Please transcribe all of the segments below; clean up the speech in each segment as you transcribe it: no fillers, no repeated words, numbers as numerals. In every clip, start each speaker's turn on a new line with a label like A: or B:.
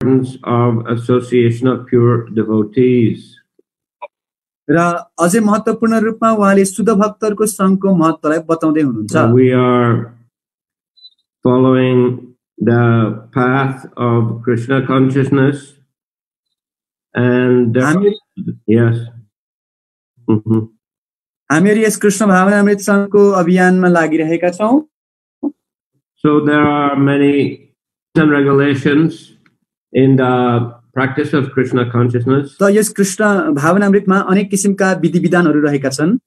A: importance of association of pure devotees.
B: र अझै महत्त्वपूर्ण रूपमा उहाँले शुद्ध भक्तहरूको संघको महत्त्वलाई बताउँदै हुनुहुन्छ।
A: We are following the path of Krishna consciousness, and yes.
B: हामीहरू यस कृष्ण भावनामृत संघको अभियानमा लागिरहेका छौं।
A: So there are many regulations in the practice of Krishna consciousness.
B: त यस कृष्ण भावनामृतमा अनेक किसिमका विधि विधानहरू रहेका छन्,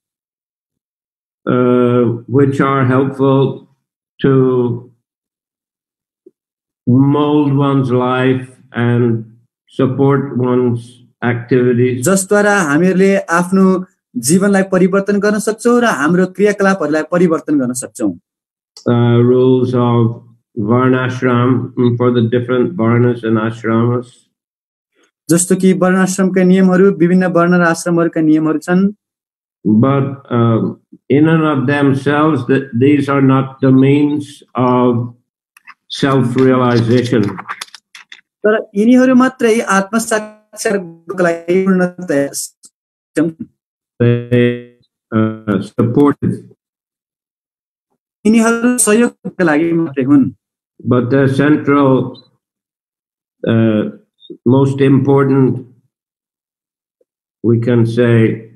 A: which are helpful to mold one's life and support one's activities.
B: जसद्वारा हामीहरूले आफ्नो जीवनलाई परिवर्तन गर्न सक्छौं र हाम्रो क्रियाकलापहरूलाई परिवर्तन गर्न सक्छौं।
A: Rules of varnashram for the different varnas and ashramas.
B: जस्तो कि वर्णाश्रमका नियमहरू, विभिन्न वर्ण र आश्रमहरूका नियमहरू छन्।
A: But in and of themselves, these are not the means of self-realization.
B: तर यिनीहरू मात्रै आत्मसाक्षात्कारको लागि पूर्णतया
A: support.
B: यिनीहरू सहयोगका लागि मात्रै हुन्।
A: But the central, most important, we can say,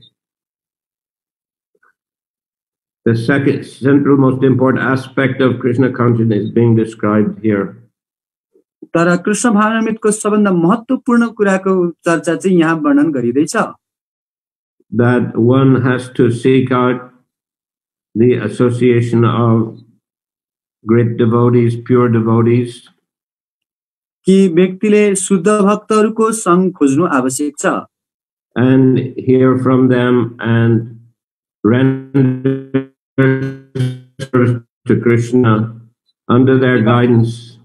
A: the second central most important aspect of Krishna consciousness is being described here.
B: तर कृष्ण भावनामृतको सबभन्दा महत्त्वपूर्ण कुराको चर्चा चाहिँ यहाँ वर्णन गरिँदैछ।
A: That one has to seek out the association of great devotees, pure devotees.
B: कि व्यक्तिले शुद्ध भक्तहरूको संग खोज्नु आवश्यक छ।
A: And hear from them and render service to Krishna under their guidance.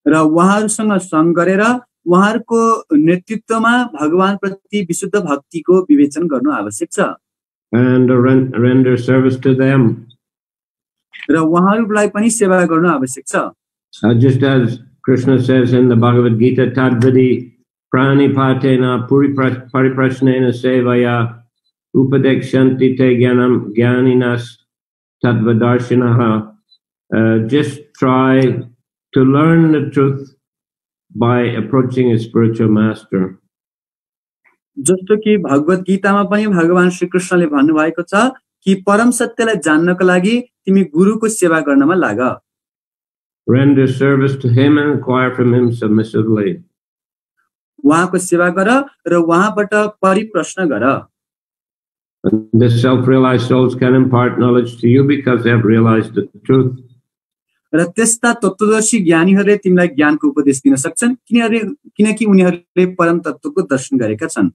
B: र उहाँहरूसँग संग गरेर उहाँहरूको नेतृत्वमा भगवान प्रति विशुद्ध भक्तिको विवेचन गर्नु आवश्यक छ।
A: And render service to them.
B: र उहाँहरूलाई पनि सेवा गर्नु आवश्यक छ।
A: Just as Krishna says in the Bhagavad Gita, Tadvadi pranipatena pariprasnena sevaya upadekshanti te jnanam jnaninas tadvadarshinaha. Just try to learn the truth by approaching a spiritual master.
B: जस्तो कि भगवत गीतामा पनि भगवान श्री कृष्णले भन्नुभएको छ कि परम सत्यलाई जान्नको लागि तिमी गुरुको सेवा गर्नमा लाग।
A: Render service to him and inquire from him submissively.
B: उहाँको सेवा गर र उहाँबाट परिप्रश्न गर।
A: The self-realized souls can impart knowledge to you because they have realized the truth.
B: र त्यस्ता तत्त्वदर्शी ज्ञानीहरूले तिमीलाई ज्ञानको उपदेश दिन सक्छन् किनकि उनीहरूले परम तत्त्वको दर्शन गरेका छन्।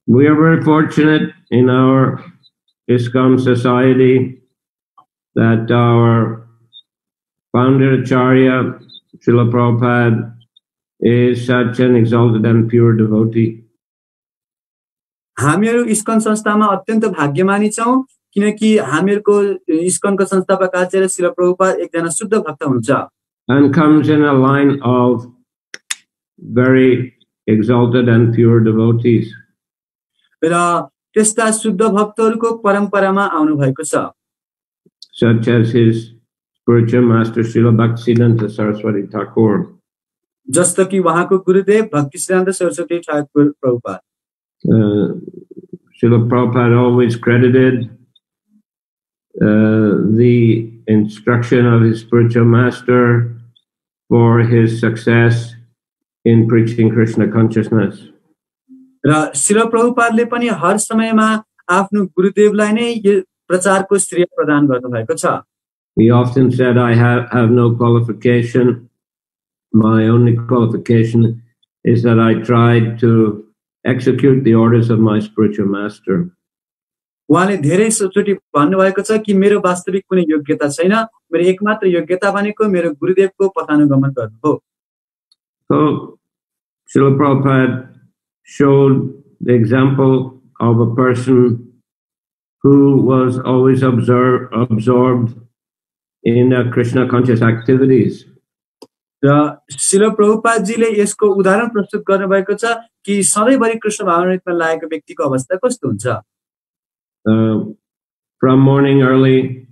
A: We are very fortunate in our ISKCON society that our founder Acharya Srila Prabhupada is such an exalted and pure devotee.
B: हामीहरू इस्कन संस्थामा अत्यन्त भाग्यमानी छौं किनकि हामीहरूको इस्कनको संस्थापक आचार्य श्रील प्रभुपाद एकजना शुद्ध भक्त हुनुहुन्छ।
A: And comes in a line of very exalted and pure devotees.
B: र त्यस्ता शुद्ध भक्तहरूको परम्परामा आउनु भएको छ।
A: Such as his spiritual master Srila Bhaktisiddhanta Saraswati Thakur.
B: जस्तो कि उहाँको गुरुदेव भक्तिसिद्धान्त Saraswati Thakur Prabhupada.
A: Srila Prabhupada always credited the instruction of his spiritual master for his success in preaching Krishna consciousness.
B: र श्रील प्रभुपादले पनि हर समयमा आफ्नो गुरुदेवलाई नै यो प्रचारको श्रेय प्रदान गर्नुभएको छ।
A: He often said, I have no qualification. My only qualification is that I tried to execute the orders of my spiritual master.
B: उहाँले धेरै चोटि भन्नुभएको छ कि मेरो वास्तविक कुनै योग्यता छैन, मेरो एकमात्र योग्यता भनेको मेरो गुरुदेवको पथानुगमन गर्नु हो।
A: So Srila Prabhupada showed the example of a person who was always absorbed in Krishna conscious activities.
B: र शिल प्रभुपादजीले यसको उदाहरण प्रस्तुत गर्नुभएको छ कि सधैँभरि कृष्ण भावनामृतमा लागेको व्यक्तिको अवस्था कस्तो हुन्छ।
A: From morning early,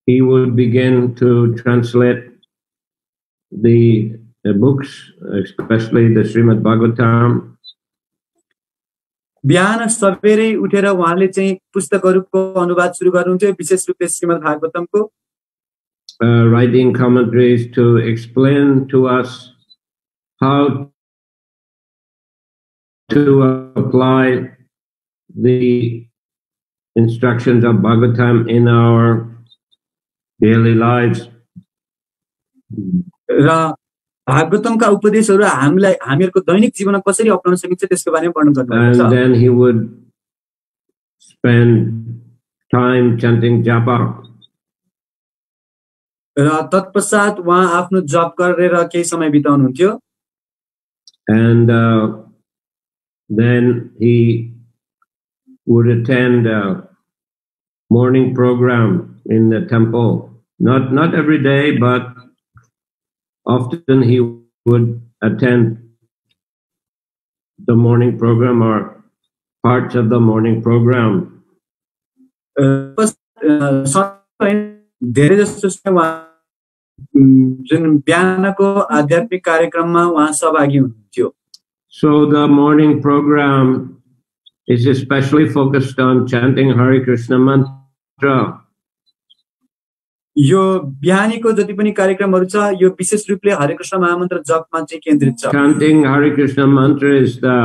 A: he would begin to translate the books, especially the Srimad Bhagavatam.
B: बिहान सबेरै उठेर उहाँले चाहिँ पुस्तकहरूको अनुवाद सुरु गर्नुहुन्थ्यो, विशेष रूपले Shrimad भागवतमको।
A: Writing commentaries to explain to us how to apply the instructions of Bhagavatam in our daily lives.
B: र भागवतमका उपदेशहरू हामीहरूको दैनिक जीवनमा कसरी अपनाउन सकिन्छ त्यसको बारेमा वर्णन गर्नुहुन्छ।
A: And then he would spend time chanting japa.
B: र तत्पश्चात उहाँ आफ्नो जप गरेर केही समय बिताउनुहुन्थ्यो।
A: And then he would attend a morning program in the temple. Not every day, but often he would attend the morning program or parts of the morning program.
B: धेरै जस्तो जुन बिहानको आध्यात्मिक कार्यक्रममा उहाँ सहभागी हुनुहुन्थ्यो।
A: So the morning program is especially focused on chanting Hare Krishna mantra.
B: यो बिहानीको जति पनि कार्यक्रमहरू छ यो विशेष रूपले हरे कृष्ण महामन्त्र जपमा चाहिँ केन्द्रित छ।
A: Chanting Hare Krishna mantra is the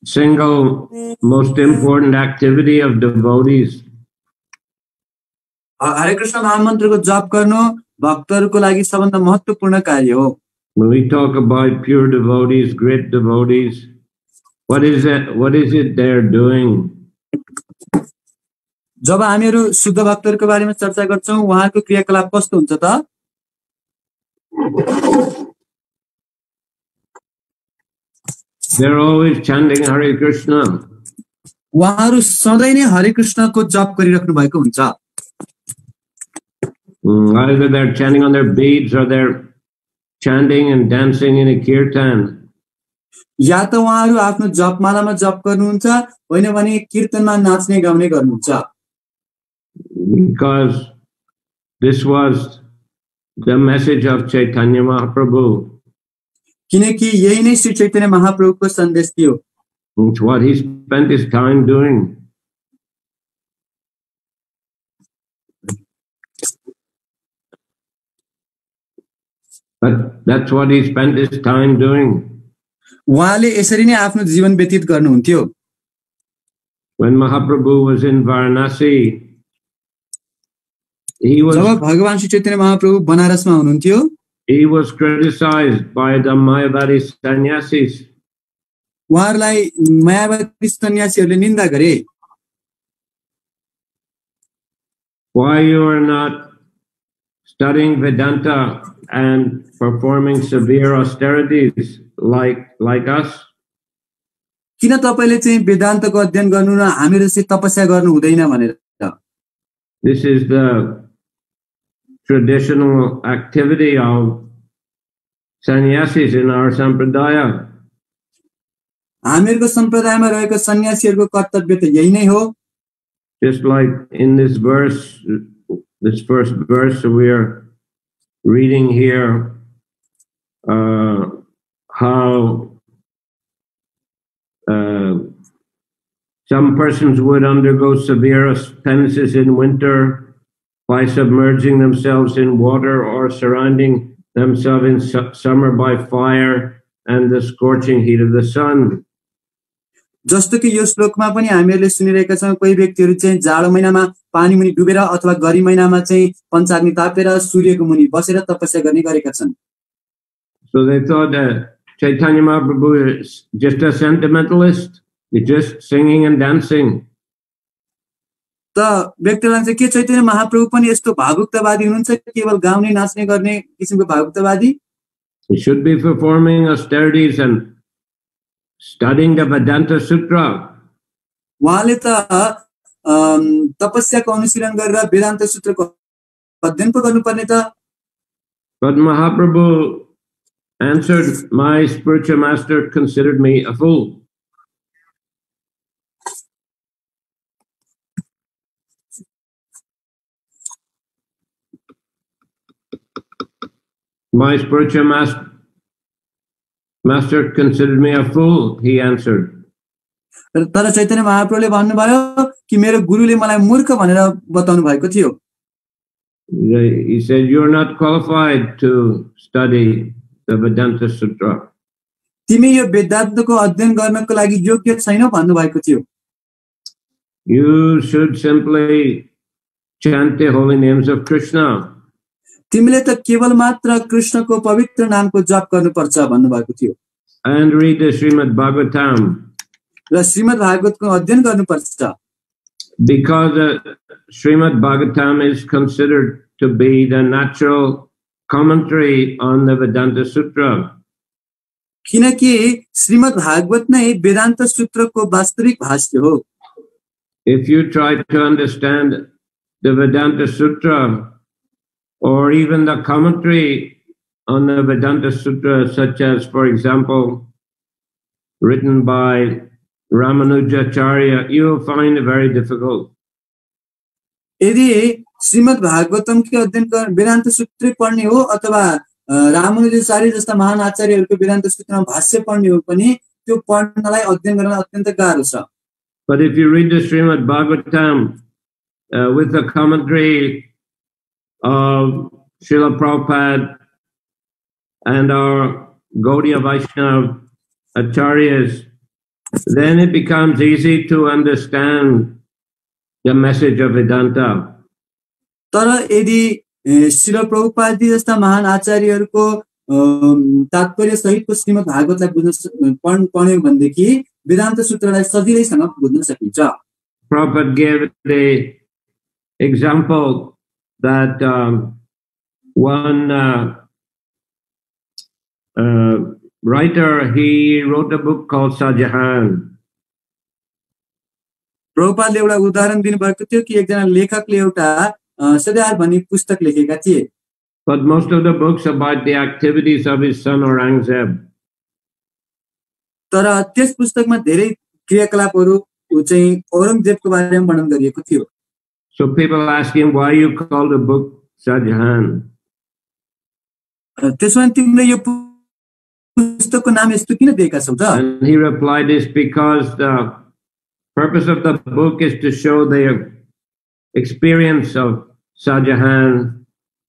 A: single most important activity of devotees.
B: हरे कृष्ण महामन्त्रको जप गर्नु भक्तहरूको लागि सबभन्दा महत्त्वपूर्ण कार्य हो।
A: When we talk about pure devotees, great devotees, what is it they're doing?
B: जब हामीहरू शुद्ध भक्तहरूको बारेमा चर्चा गर्छौं उहाँको क्रियाकलाप कस्तो हुन्छ त?
A: They're always chanting Hare Krishna.
B: उहाँहरू सधैँ नै हरे कृष्णको जप गरिराख्नु भएको हुन्छ।
A: Either they're chanting on their beads or they're chanting and dancing in a kirtan.
B: या त उहाँहरू आफ्नो जपमालामा जप गर्नुहुन्छ होइन भने कीर्तनमा नाच्ने गाउने गर्नुहुन्छ।
A: Because this was the message of Chaitanya Mahaprabhu.
B: किनकि यही नै श्री चैतन्य महाप्रभुको सन्देश थियो।
A: It's what he spent his time doing. But that's what he spent his time doing.
B: उहाँले यसरी नै आफ्नो जीवन व्यतीत गर्नुहुन्थ्यो।
A: When Mahaprabhu was in Varanasi,
B: जब भगवान श्री चैतन्य महाप्रभु बनारसमा हुनुहुन्थ्यो,
A: he was criticized by the Mayavadi sannyasis.
B: उहाँहरूलाई मायावादी सन्यासीहरूले निन्दा गरे।
A: Why you are not studying Vedanta and performing severe austerities like us?
B: किन तपाईले चाहिँ वेदान्तको अध्ययन गर्नु र हामीहरू चाहिँ तपस्या गर्नु हुँदैन भनेर।
A: This is the traditional activity of sannyasis in our sampradaya.
B: हामीहरूको सम्प्रदायमा रहेको सन्यासीहरूको कर्तव्य त यही नै हो।
A: Just like in this verse, this first verse we are reading here, how some persons would undergo severe penances in winter by submerging themselves in water or surrounding themselves in summer by fire and the scorching heat of the sun.
B: जस्तो कि यो श्लोकमा पनि हामीहरूले सुनिरहेका छौं कोही व्यक्तिहरू चाहिँ जाडो महिनामा पानी मुनि डुबेर अथवा गरी महिनामा चाहिँ पञ्चाग्नि तापेर सूर्यको मुनि बसेर तपस्या गर्ने गरेका छन्।
A: So they thought that Chaitanya Mahaprabhu is just a sentimentalist, he's just singing and dancing.
B: त व्यक्तिलाई चाहिँ के चैतन्य महाप्रभु पनि यस्तो भावुकतावादी हुनुहुन्छ केवल गाउने नाच्ने गर्ने किसिमको भावुकतावादी?
A: He should be performing austerities and studying the Vedanta Sutra.
B: उहाँले त तपस्याको अनुशीलन गरेर वेदान्त सूत्रको अध्ययन पो गर्नुपर्ने त।
A: But Mahaprabhu answered, my spiritual master considered me a fool. My spiritual master considered me a fool, he answered.
B: तर चैतन्य महाप्रभुले भन्नुभयो कि मेरो गुरुले मलाई मूर्ख भनेर बताउनु भएको थियो।
A: He said, you're not qualified to study the Vedanta Sutra.
B: तिमी यो वेदान्तको अध्ययन गर्नको लागि योग्य छैनौ भन्नुभएको थियो।
A: You should simply chant the holy names of Krishna.
B: तिमीले त केवल मात्र कृष्णको पवित्र नामको जप गर्नुपर्छ भन्नुभएको थियो।
A: And read the Srimad Bhagavatam.
B: र श्रीमद् भागवतको अध्ययन गर्नुपर्छ।
A: Because Srimad Bhagavatam is considered to be the natural commentary on the Vedanta Sutra.
B: किनकि श्रीमद् भागवत नै वेदान्त सूत्रको वास्तविक भाष्य हो।
A: If you try to understand the Vedanta Sutra or even the commentary on the Vedanta Sutra, such as, for example, written by Ramanujacharya, you will find it very difficult.
B: यदि श्रीमद् भागवतम के अध्ययन कर वेदान्त सूत्र पढ्ने हो अथवा रामानुजाचार्य जस्ता महान आचार्यहरूको वेदान्त सूत्रमा भाष्य पढ्ने हो पनि त्यो पढ्नलाई अध्ययन गर्न अत्यन्त गाह्रो छ।
A: But if you read the Srimad Bhagavatam with the commentary of Srila Prabhupada and our Gaudiya Vaishnava Acharyas, then it becomes easy to understand the message of Vedanta.
B: तर यदि श्रील प्रभुपाद जस्ता महान आचार्यहरूको तात्पर्य सहितको श्रीमद् भागवतलाई बुझ्न पढ्यो भनेदेखि वेदान्त सूत्रलाई सजिलैसँग बुझ्न सकिन्छ।
A: Prabhupada gave the example that one writer, he wrote a book called Shahjahan.
B: प्रभुपादले एउटा उदाहरण दिनुभएको थियो कि एकजना लेखकले एउटा सदार भन्ने पुस्तक लेखेका थिए।
A: But most of the books about the activities of his son Aurangzeb.
B: तर त्यस पुस्तकमा धेरै क्रियाकलापहरू चाहिँ औरंगजेबको बारेमा वर्णन गरिएको थियो।
A: So people ask him, why you call the book Shahjahan?
B: त्यसमा तिमीले यो पुस्तकको नाम यस्तो किन दिएका छौ त?
A: And he replied, it's because the purpose of the book is to show the experience of Shahjahan,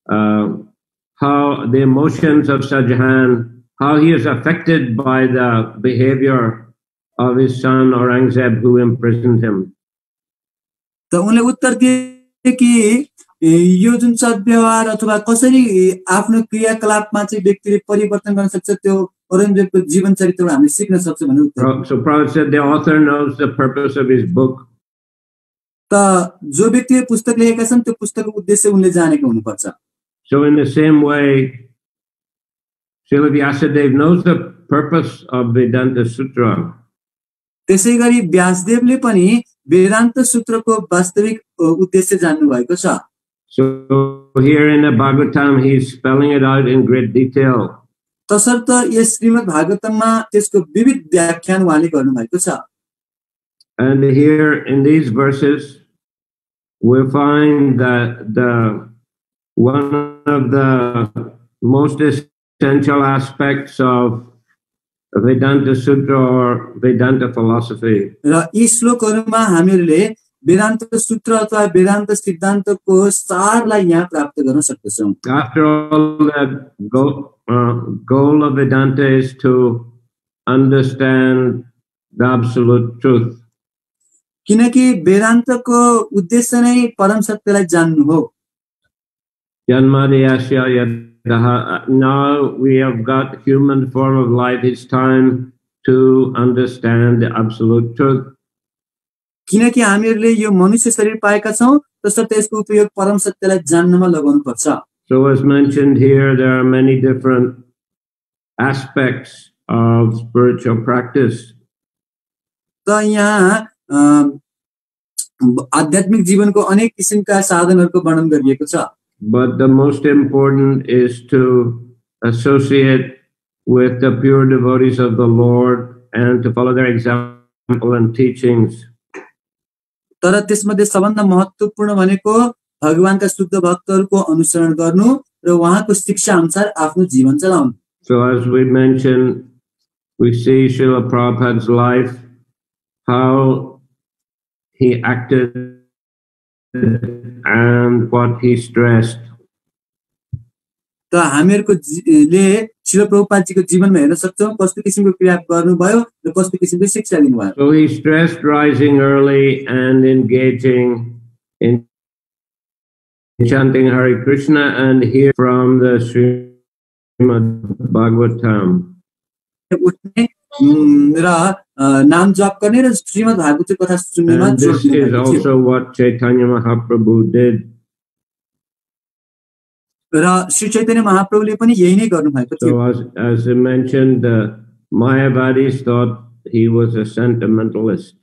A: how the emotions of Shahjahan, how he is affected by the behavior of his son Aurangzeb, who imprisoned him.
B: त उनले उत्तर दिए कि यो जुन सद्व्यवहार अथवा कसरी आफ्नो क्रियाकलापमा चाहिँ व्यक्तिले परिवर्तन गर्न सक्छ त्यो औरंगजेबको जीवन चरित्रबाट हामीले सिक्न सक्छौं भन्ने उत्तर।
A: So Prabhupada said the author knows the purpose of his book.
B: त जो व्यक्तिले पुस्तक लेखेका छन् त्यो पुस्तकको उद्देश्य उनले जानेको हुनुपर्छ।
A: So in the same way, Srila Vyasadeva knows the purpose of Vedanta Sutra.
B: त्यसैगरी व्यासदेवले पनि वेदान्त सूत्रको वास्तविक उद्देश्य जान्नु भएको छ।
A: So here in the Bhagavatam, he's spelling it out in great detail.
B: तसर्थ यस श्रीमद् भागवतममा त्यसको विविध व्याख्यान उहाँले गर्नु भएको छ।
A: And here in these verses, we find that one of the most essential aspects of Vedanta Sutra or Vedanta philosophy.
B: र यी श्लोकहरुमा हामीहरूले वेदान्त सूत्र अथवा वेदान्त सिद्धान्तको सारलाई यहाँ प्राप्त गर्न सक्छौं।
A: After all, the goal of Vedanta is to understand the absolute truth.
B: किनकि वेदान्तको उद्देश्य नै परम सत्यलाई जान्नु हो।
A: Janmadhyasya yadaha. Now we have got human form of life. It's time to understand the absolute truth.
B: किनकि हामीहरूले यो मनुष्य शरीर पाएका छौं तसर्थ यसको उपयोग परम सत्यलाई जान्नमा लगाउनुपर्छ।
A: So as mentioned here, there are many different aspects of spiritual practice.
B: त यहाँ आध्यात्मिक जीवनको अनेक किसिमका साधनहरूको वर्णन गरिएको छ।
A: but the most important is to associate with the pure devotees of the Lord and to follow their example and teachings.
B: तर त्यसमध्ये सबभन्दा महत्त्वपूर्ण भनेको भगवानका शुद्ध भक्तहरूको अनुसरण गर्नु र उहाँको शिक्षा अनुसार आफ्नो जीवन चलाउनु।
A: So as we mentioned, we see Srila Prabhupada's life, how he acted and what he stressed.
B: त हामीहरुको ले श्रील प्रभुपादजीको जीवनमा हेर्न सक्छौं कस्तो किसिमको क्रिया गर्नुभयो र कस्तो किसिमको शिक्षा दिनुभयो।
A: So he stressed rising early and engaging in chanting Hare Krishna and hear from the Srimad Bhagavatam.
B: उठ्ने र नाम जप गर्ने र श्रीमद् भागवत कथा सुन्नेमा जोड
A: दिनु। This is also what Chaitanya Mahaprabhu did.
B: र श्री चैतन्य महाप्रभुले पनि यही नै गर्नु भएको थियो।
A: So as I mentioned, the Mayavadis thought he was a sentimentalist.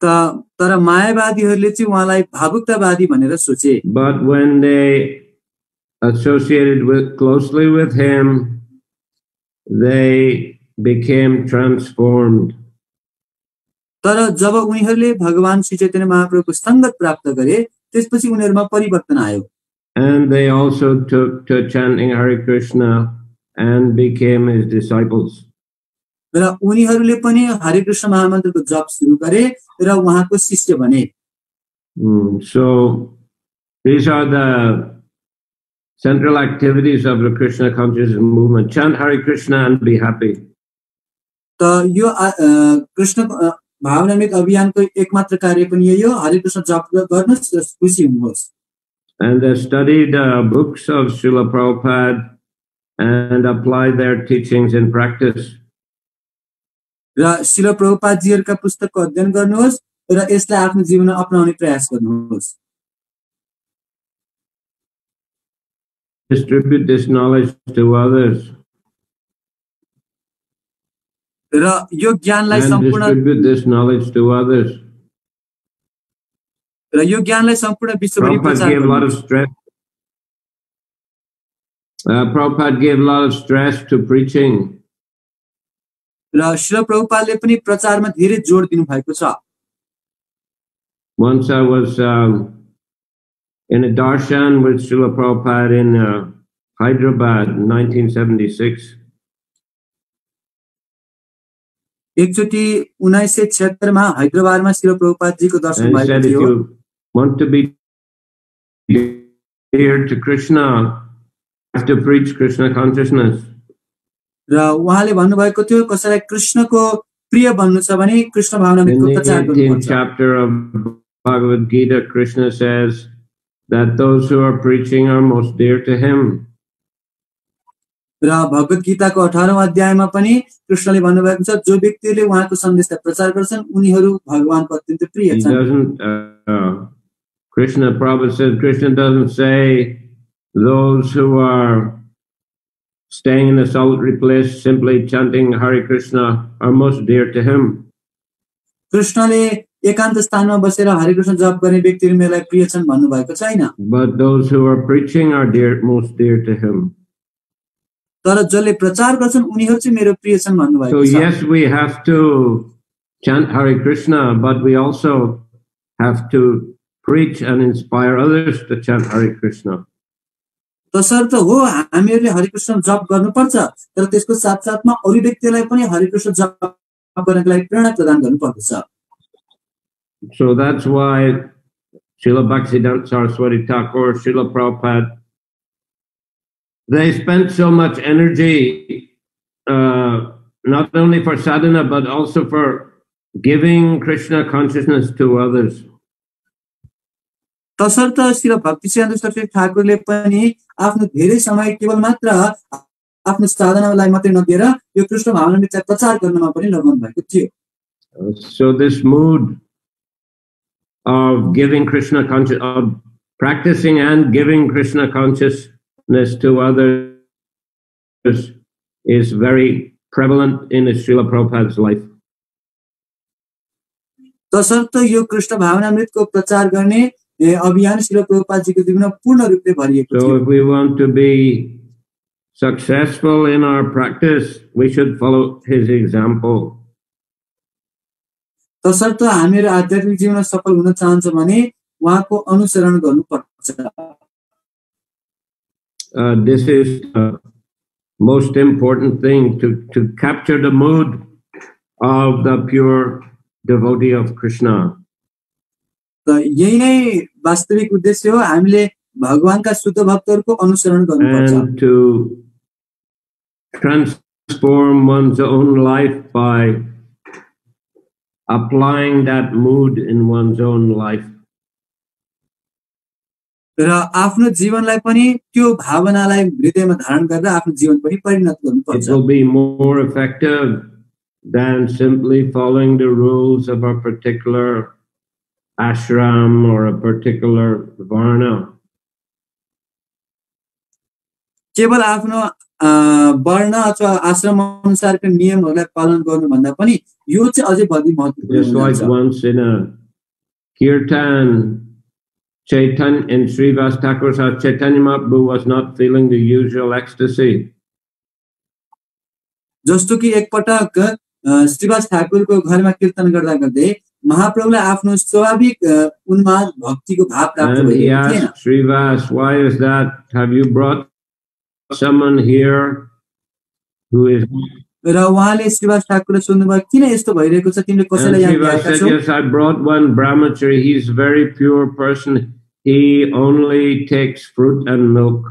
B: तर मायावादीहरूले चाहिँ उहाँलाई भावुकतावादी भनेर सोचे।
A: But when they associated closely with him, they became transformed.
B: तर जब उनीहरूले भगवान श्री चैतन्य महाप्रभुको संगत प्राप्त गरे त्यसपछि उनीहरुमा परिवर्तन आयो।
A: And they also took to chanting Hare Krishna and became his disciples.
B: र उनीहरूले पनि हरे कृष्ण महामन्त्रको जप सुरु गरे र उहाँको शिष्य बने।
A: So these are the central activities of the Krishna consciousness movement. Chant Hare Krishna and be happy.
B: त यो कृष्ण भावनामृत अभियानको एकमात्र कार्य पनि यही हो, हरे कृष्ण जप गर्नुस् र खुशी हुनुहोस्।
A: And they studied books of Srila Prabhupada and applied their teachings in practice.
B: र श्रील प्रभुपादजीहरुका पुस्तकको अध्ययन गर्नुहोस् र यसलाई आफ्नो जीवनमा अपनाउने प्रयास गर्नुहोस्।
A: Distribute this knowledge to others.
B: र यो ज्ञानलाई सम्पूर्ण
A: distribute this knowledge to others.
B: र यो ज्ञानलाई सम्पूर्ण विश्वभरि प्रचार गर्नुहोस्।
A: Prabhupada gave a lot of stress to preaching.
B: र श्रील प्रभुपादले पनि प्रचारमा धेरै जोड दिनु भएको छ।
A: Once I was in a darshan with Srila Prabhupada in Hyderabad in 1976.
B: एकचोटी 1976 मा हैदराबादमा श्रील प्रभुपादजीको दर्शन भएको थियो।
A: If you want to be dear to Krishna, you have to preach Krishna consciousness.
B: र उहाँले भन्नुभएको थियो कसैलाई कृष्णको प्रिय बन्नु छ भने कृष्ण भावनामृतको प्रचार गर्नुपर्छ।
A: In the 18th chapter of Bhagavad Gita, Krishna says that those who are preaching are most dear to him.
B: र भगवत गीताको 18औं अध्यायमा पनि कृष्णले भन्नुभएको छ जो व्यक्तिले उहाँको सन्देशलाई प्रचार गर्छन् उनीहरू भगवानको अत्यन्त प्रिय छन्।
A: Krishna Prabhupada says Krishna doesn't say those who are staying in a solitary place simply chanting Hare Krishna are most dear to him.
B: कृष्णले एकान्त स्थानमा बसेर हरे कृष्ण जप गर्ने व्यक्तिहरू मेलाई प्रिय छन् भन्नुभएको छैन।
A: But those who are preaching are most dear to him.
B: तर जसले प्रचार गर्छन् उनीहरू चाहिँ मेरो प्रिय छन् भन्नुभएको
A: So
B: छ।
A: yes, we have to chant Hare Krishna, but we also have to preach and inspire others to chant Hare Krishna.
B: तसर्थ हो हामीहरूले हरे कृष्ण जप गर्नुपर्छ तर त्यसको साथसाथमा अरू व्यक्तिलाई पनि हरे कृष्ण जप गर्नको लागि प्रेरणा प्रदान गर्नुपर्छ।
A: So that's why Srila Bhaktisiddhanta Saraswati Thakur, Srila Prabhupada, they spent so much energy not only for sadhana but also for giving Krishna consciousness to others.
B: तसर्थ श्री भक्तिसिद्धान्त सरस्वती ठाकुरले पनि आफ्नो धेरै समय केवल मात्र आफ्नो साधनालाई मात्रै नदिएर यो कृष्ण भावनामृतलाई प्रचार गर्नमा पनि लगाउनु भएको थियो।
A: So this mood of giving Krishna consciousness, of practicing and giving Krishna consciousness to others is very prevalent in Srila Prabhupada's life.
B: तसर्थ यो कृष्ण भावनामृतको प्रचार गर्ने अभियान श्रील प्रभुपादजीको जीवनमा पूर्ण रूपले भरिएको
A: So
B: थियो।
A: if we want to be successful in our practice, we should follow his example.
B: तसर्थ हामीहरू आध्यात्मिक जीवनमा सफल हुन चाहन्छ भने उहाँको अनुसरण गर्नुपर्छ।
A: This is the most important thing to capture the mood of the pure devotee of Krishna.
B: त यही नै वास्तविक उद्देश्य हो, हामीले भगवानका शुद्ध भक्तहरूको अनुसरण गर्नुपर्छ।
A: And to transform one's own life by applying that mood in one's own life.
B: र आफ्नो जीवनलाई पनि त्यो भावनालाई हृदयमा धारण गरेर आफ्नो जीवन पनि परिणत गर्नुपर्छ।
A: It will be more effective than simply following the rules of a particular ashram or a particular varna.
B: केवल आफ्नो वर्ण अथवा आश्रम अनुसारका नियमहरूलाई पालन गर्नुभन्दा पनि यो चाहिँ अझै बढी महत्त्वपूर्ण
A: Just like
B: हुन्छ।
A: once in a kirtan, Chaitanya in Srivas Thakur's house, Chaitanya Mahaprabhu was not feeling the usual ecstasy.
B: जस्तो कि एकपटक श्रीवास ठाकुरको घरमा कीर्तन गर्दा गर्दै महाप्रभुलाई आफ्नो स्वाभाविक उन्माद भक्तिको भाव प्राप्त
A: And he
B: भएको थिएन।
A: asked Srivas, why is that? Have you brought someone here who is...
B: र उहाँले श्रीवास ठाकुरले सोध्नुभयो किन यस्तो भइरहेको छ, तिमीले
A: And
B: कसैलाई यहाँ
A: Srivas
B: ल्याएका
A: said,
B: छौ?
A: yes, I brought one brahmachari. He's a very pure person. He only takes fruit and milk.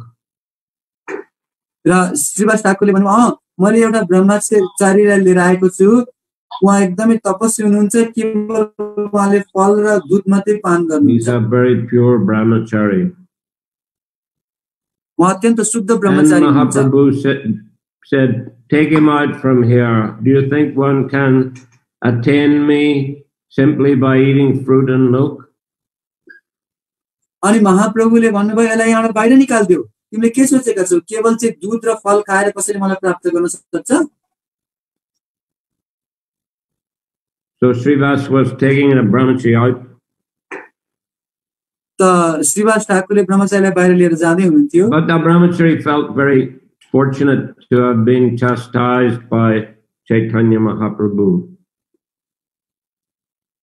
B: र श्रीवास ठाकुरले भन्नुभयो मैले एउटा ब्रह्मचारीलाई लिएर आएको छु, उहाँ एकदमै तपस्वी हुनुहुन्छ, केवल उहाँले फल र दूध मात्रै पान
A: He's
B: गर्नुहुन्छ।
A: a very pure brahmachari.
B: उहाँ अत्यन्त शुद्ध
A: And
B: ब्रह्मचारी हुनुहुन्छ।
A: Mahaprabhu said, take him out from here. Do you think one can attain me simply by eating fruit and milk?
B: अनि महाप्रभुले भन्नुभयो यसलाई यहाँबाट बाहिर निकाल्दियो, तिमीले के सोचेका छौ, केवल चाहिँ दूध र फल खाएर कसरी मलाई प्राप्त गर्न सक्छ?
A: So Srivas was taking a brahmachari out.
B: त श्रीवास ठाकुरले ब्रह्मचारीलाई बाहिर लिएर जाँदै हुनुहुन्थ्यो।
A: But the brahmachari felt very fortunate to have been chastised by Chaitanya Mahaprabhu.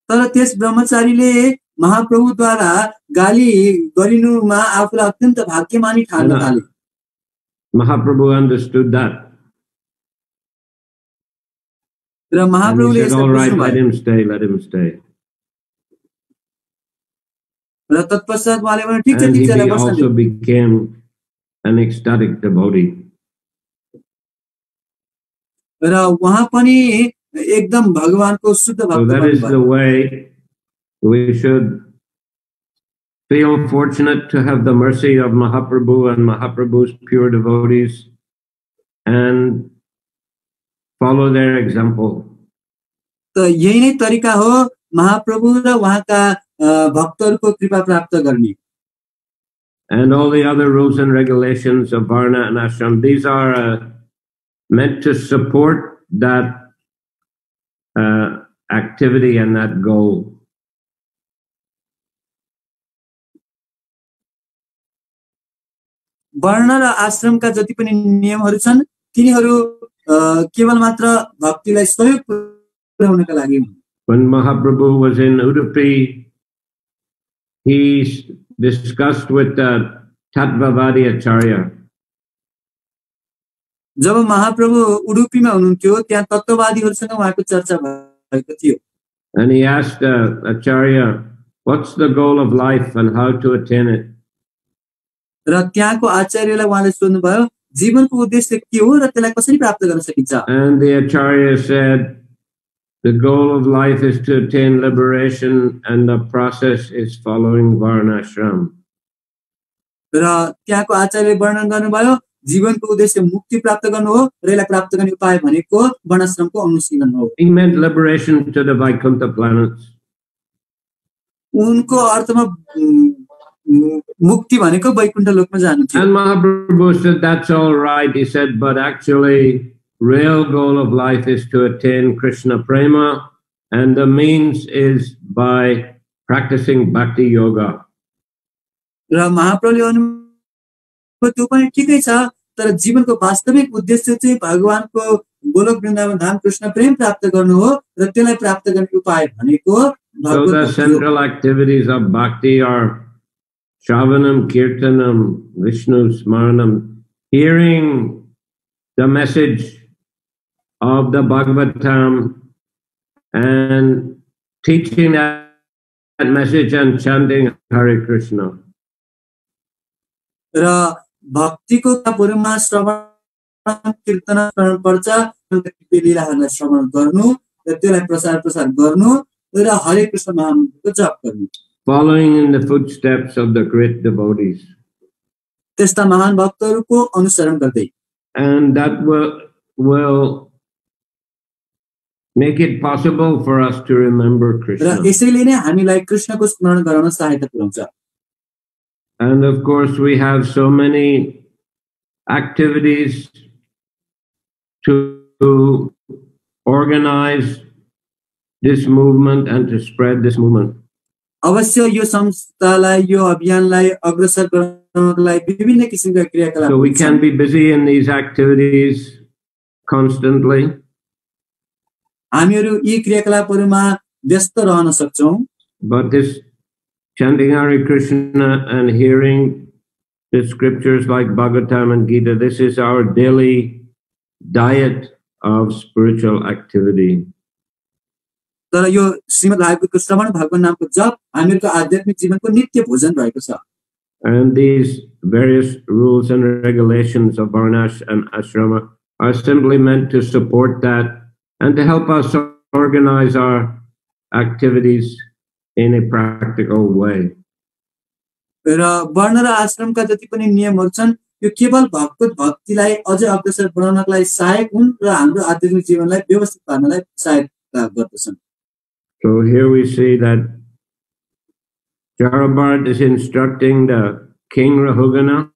B: तर त्यस ब्रह्मचारीले महाप्रभुद्वारा गाली गरिनुमा आफूलाई अत्यन्त भाग्यमानी ठान्न थाले।
A: Mahaprabhu understood that.
B: Raw
A: And he
B: महाप्रभुले
A: said,
B: यसलाई
A: all right, let
B: बुझ्नुभयो
A: him stay, let him stay.
B: र तत्पश्चात उहाँले भने ठिक छ
A: And
B: ठिक
A: he
B: छ यसलाई बस्न
A: also
B: दियो।
A: became an ecstatic devotee.
B: र उहाँ पनि एकदम भगवानको शुद्ध
A: So
B: भक्त
A: that is the
B: बन्नुभयो।
A: way we should feel fortunate to have the mercy of Mahaprabhu and Mahaprabhu's pure devotees and follow their example.
B: त यही नै तरिका हो महाप्रभु र उहाँका भक्तहरूको कृपा प्राप्त गर्ने।
A: And all the other rules and regulations of Varna and Ashram, these are meant to support that activity and that goal.
B: वर्ण र आश्रमका जति पनि नियमहरू छन् तिनीहरू केवल मात्र भक्तिलाई सहयोग पुर्याउनका लागि हुन्।
A: When Mahaprabhu was in Udupi, he discussed with the Tattvavadi Acharya.
B: जब महाप्रभु उडुपीमा हुनुहुन्थ्यो त्यहाँ तत्त्ववादीहरूसँग उहाँको चर्चा भएको थियो।
A: And he asked Acharya, what's the goal of life and how to attain it?
B: र त्यहाँको आचार्यलाई उहाँले सोध्नुभयो जीवनको उद्देश्य के हो र त्यसलाई कसरी प्राप्त गर्न सकिन्छ?
A: And the Acharya said, the goal of life is to attain liberation and the process is following Varnashram.
B: र त्यहाँको आचार्यले वर्णन गर्नुभयो जीवनको उद्देश्य मुक्ति प्राप्त गर्नु हो र यसलाई प्राप्त गर्ने उपाय भनेको वर्णाश्रमको अनुशीलन हो।
A: He meant liberation to the Vaikuntha planets.
B: उनको अर्थमा मुक्ति भनेको वैकुण्ठ लोकमा जानु थियो।
A: And Mahaprabhu said, that's all right. He said, but actually, real goal of life is to attain Krishna prema, and the means is by practicing bhakti yoga.
B: र महाप्रभुले भन्नुभयो त्यो पनि ठिकै छ, तर जीवनको वास्तविक उद्देश्य चाहिँ भगवानको गोलोक वृन्दावन धाम कृष्ण प्रेम प्राप्त गर्नु हो र त्यसलाई प्राप्त गर्ने उपाय भनेको
A: So
B: भगवत
A: the
B: भक्ति हो।
A: central activities of bhakti are Shravanam, Kirtanam, Vishnu Smaranam, hearing the message of the Bhagavatam and teaching that message and chanting Hare Krishna.
B: र भक्तिको पूर्वमा श्रवण कीर्तन स्मरण पर्छ, लीलाहरूलाई श्रवण गर्नु र त्यसलाई प्रसार गर्नु र हरे कृष्ण महामन्त्रको जप गर्नु।
A: Following in the footsteps of the great devotees.
B: त्यस्ता महान भक्तहरूको अनुसरण गर्दै।
A: And that will make it possible for us to remember Krishna.
B: र यसैले नै हामीलाई कृष्णको स्मरण गराउन सहायता पुर्याउँछ।
A: And of course we have so many activities to organize this movement and to spread this movement.
B: अवश्य यो संस्थालाई यो अभियानलाई अग्रसर गराउनको लागि विभिन्न किसिमका क्रियाकलाप।
A: So we can be busy in these activities constantly.
B: हामीहरू यी क्रियाकलापहरूमा व्यस्त रहन सक्छौं।
A: But this chanting Hare Krishna and hearing the scriptures like Bhagavatam and Gita, this is our daily diet of spiritual activity.
B: तर यो श्रीमद् भागवतको श्रवण भगवान नामको जप हामीहरूको आध्यात्मिक जीवनको नित्य भोजन रहेको छ।
A: And these various rules and regulations of Varnash and Ashrama are simply meant to support that and to help us organize our activities in a practical way.
B: र वर्ण र आश्रमका जति पनि नियमहरू छन् यो केवल भगवत भक्तिलाई अझै अग्रसर बनाउनका लागि सहायक हुन् र हाम्रो आध्यात्मिक जीवनलाई व्यवस्थित पार्नलाई सहायता गर्दछन्।
A: So here we see that Jarabharat is instructing the king Rahugana.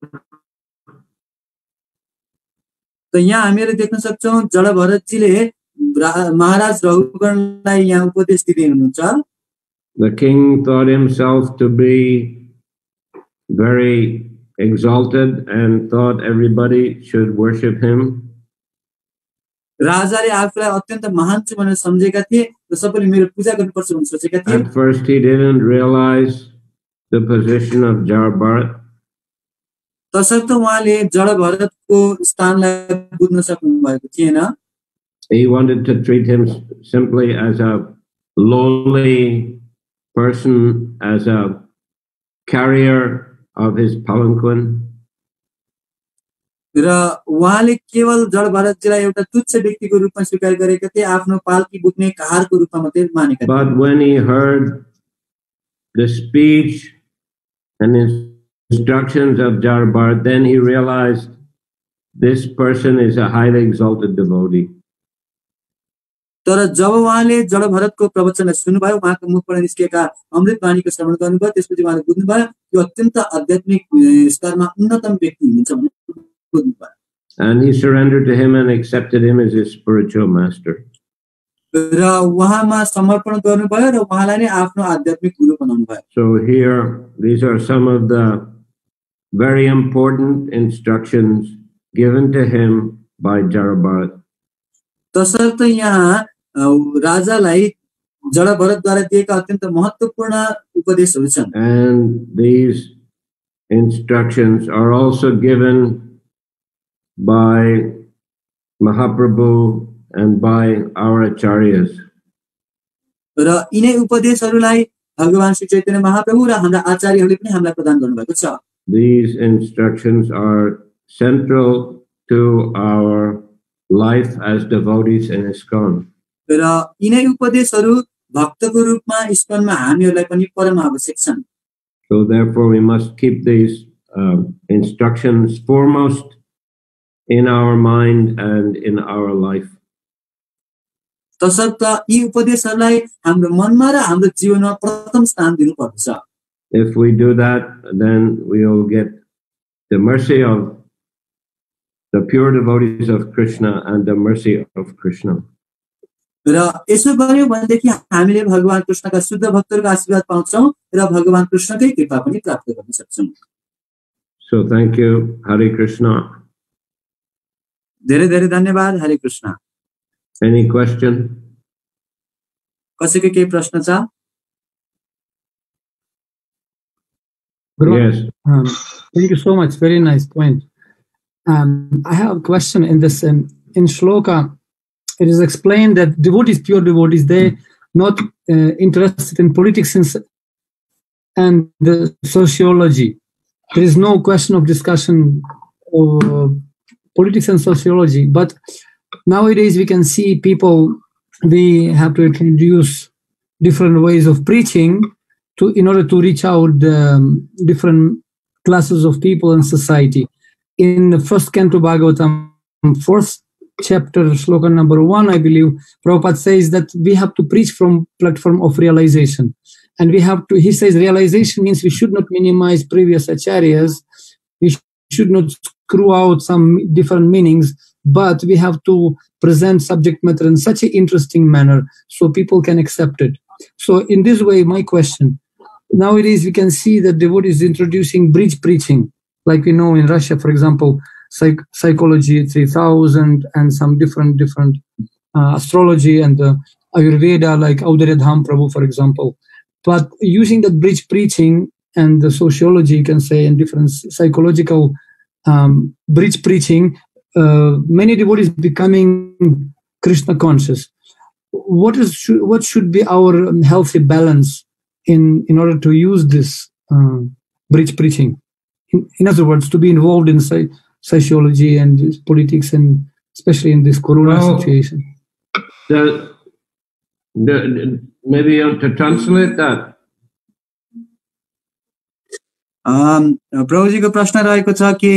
B: त यहाँ हामीले देख्न सक्छौं जड भरतजीले महाराज रघुगणलाई यहाँ उपदेश दिँदै हुनुहुन्छ।
A: The king thought himself to be very exalted and thought everybody should worship him.
B: राजाले आफूलाई अत्यन्त महान छु भनेर सम्झेका थिए र सबैले मेरो पूजा गर्नुपर्छ भनेर सोचेका थिए।
A: At first he didn't realize the position of Jarabharat.
B: तसर्थ उहाँले जड भरतको स्थानलाई बुझ्न सक्नु भएको थिएन।
A: He wanted to treat him simply as a lowly person, as a carrier of his palanquin.
B: र उहाँले केवल जड भरतजीलाई एउटा तुच्छ व्यक्तिको रूपमा स्वीकार गरेका थिए, आफ्नो पाल्की बोक्ने कहारको रूपमा मात्रै मानेका थिए।
A: But when he heard the speech and instructions of Jarabharat, then he realized this person is a highly exalted devotee.
B: तर जब उहाँले जड भरतको प्रवचनलाई सुन्नुभयो, उहाँको मुखबाट निस्केका अमृत वाणीको श्रवण गर्नुभयो, त्यसपछि उहाँले बुझ्नुभयो यो अत्यन्त आध्यात्मिक स्तरमा उन्नतम व्यक्ति हुनुहुन्छ भनेर बुझ्नुभयो।
A: And he surrendered to him and accepted him as his spiritual master.
B: र उहाँमा समर्पण गर्नुभयो र उहाँलाई नै आफ्नो आध्यात्मिक गुरु बनाउनुभयो।
A: So here, these are some of the very important instructions given to him by Jarabharat.
B: तसर्थ यहाँ राजालाई जड भरतद्वारा दिएका अत्यन्त महत्त्वपूर्ण उपदेशहरू छन्।
A: And these instructions are also given by Mahaprabhu and by our acharyas.
B: र यिनै उपदेशहरूलाई भगवान श्री चैतन्य महाप्रभु र हाम्रा आचार्यहरूले पनि हामीलाई प्रदान गर्नुभएको छ।
A: These instructions are central to our life as devotees in ISKCON.
B: र यिनै उपदेशहरू भक्तको रूपमा इस्कनमा हामीहरूलाई पनि परम आवश्यक छन्।
A: So therefore we must keep these instructions foremost in our mind and in our life.
B: तसर्थ यी उपदेशहरूलाई हाम्रो मनमा र हाम्रो जीवनमा प्रथम स्थान दिनुपर्छ।
A: If we do that, then we will get the mercy of the pure devotees of Krishna and the mercy of Krishna.
B: र यसो गर्यो भनेदेखि हामीले भगवान कृष्णका शुद्ध भक्तहरूको आशीर्वाद पाउँछौं र भगवान कृष्णकै कृपा पनि प्राप्त गर्न सक्छौं।
A: So thank you. Hare Krishna.
B: धेरै धेरै धन्यवाद। हरे कृष्ण।
A: Any question?
B: कसैको केही प्रश्न छ?
A: Yes.
C: Thank you so much. Very nice point. I have a question in this. In Shloka, it is explained that devotees, pure devotees, they not interested in politics and the sociology. There is no question of discussion of politics and sociology. But nowadays we can see people, we have to introduce different ways of preaching in order to reach out different classes of people in society. In the first canto Bhagavatam, fourth chapter, shloka number 1, I believe, Prabhupada says that we have to preach from platform of realization. And he says realization means we should not minimize previous acharyas, we should not screw out some different meanings, but we have to present subject matter in such an interesting manner so people can accept it. So in this way, my question, nowadays we can see that devotees introducing bridge preaching, like we know in Russia, for example, Psychology 3000 and some different astrology and Ayurveda, like Audrey Dham Prabhu, for example. But using that bridge preaching and the sociology, you can say, and different psychological bridge preaching, many devotees becoming Krishna conscious. What should be our healthy balance in order to use this bridge preaching? In other words, to be involved in sociology and politics, and especially in this corona situation.
A: Maybe you want to translate that.
B: प्रभुजीको प्रश्न रहेको छ कि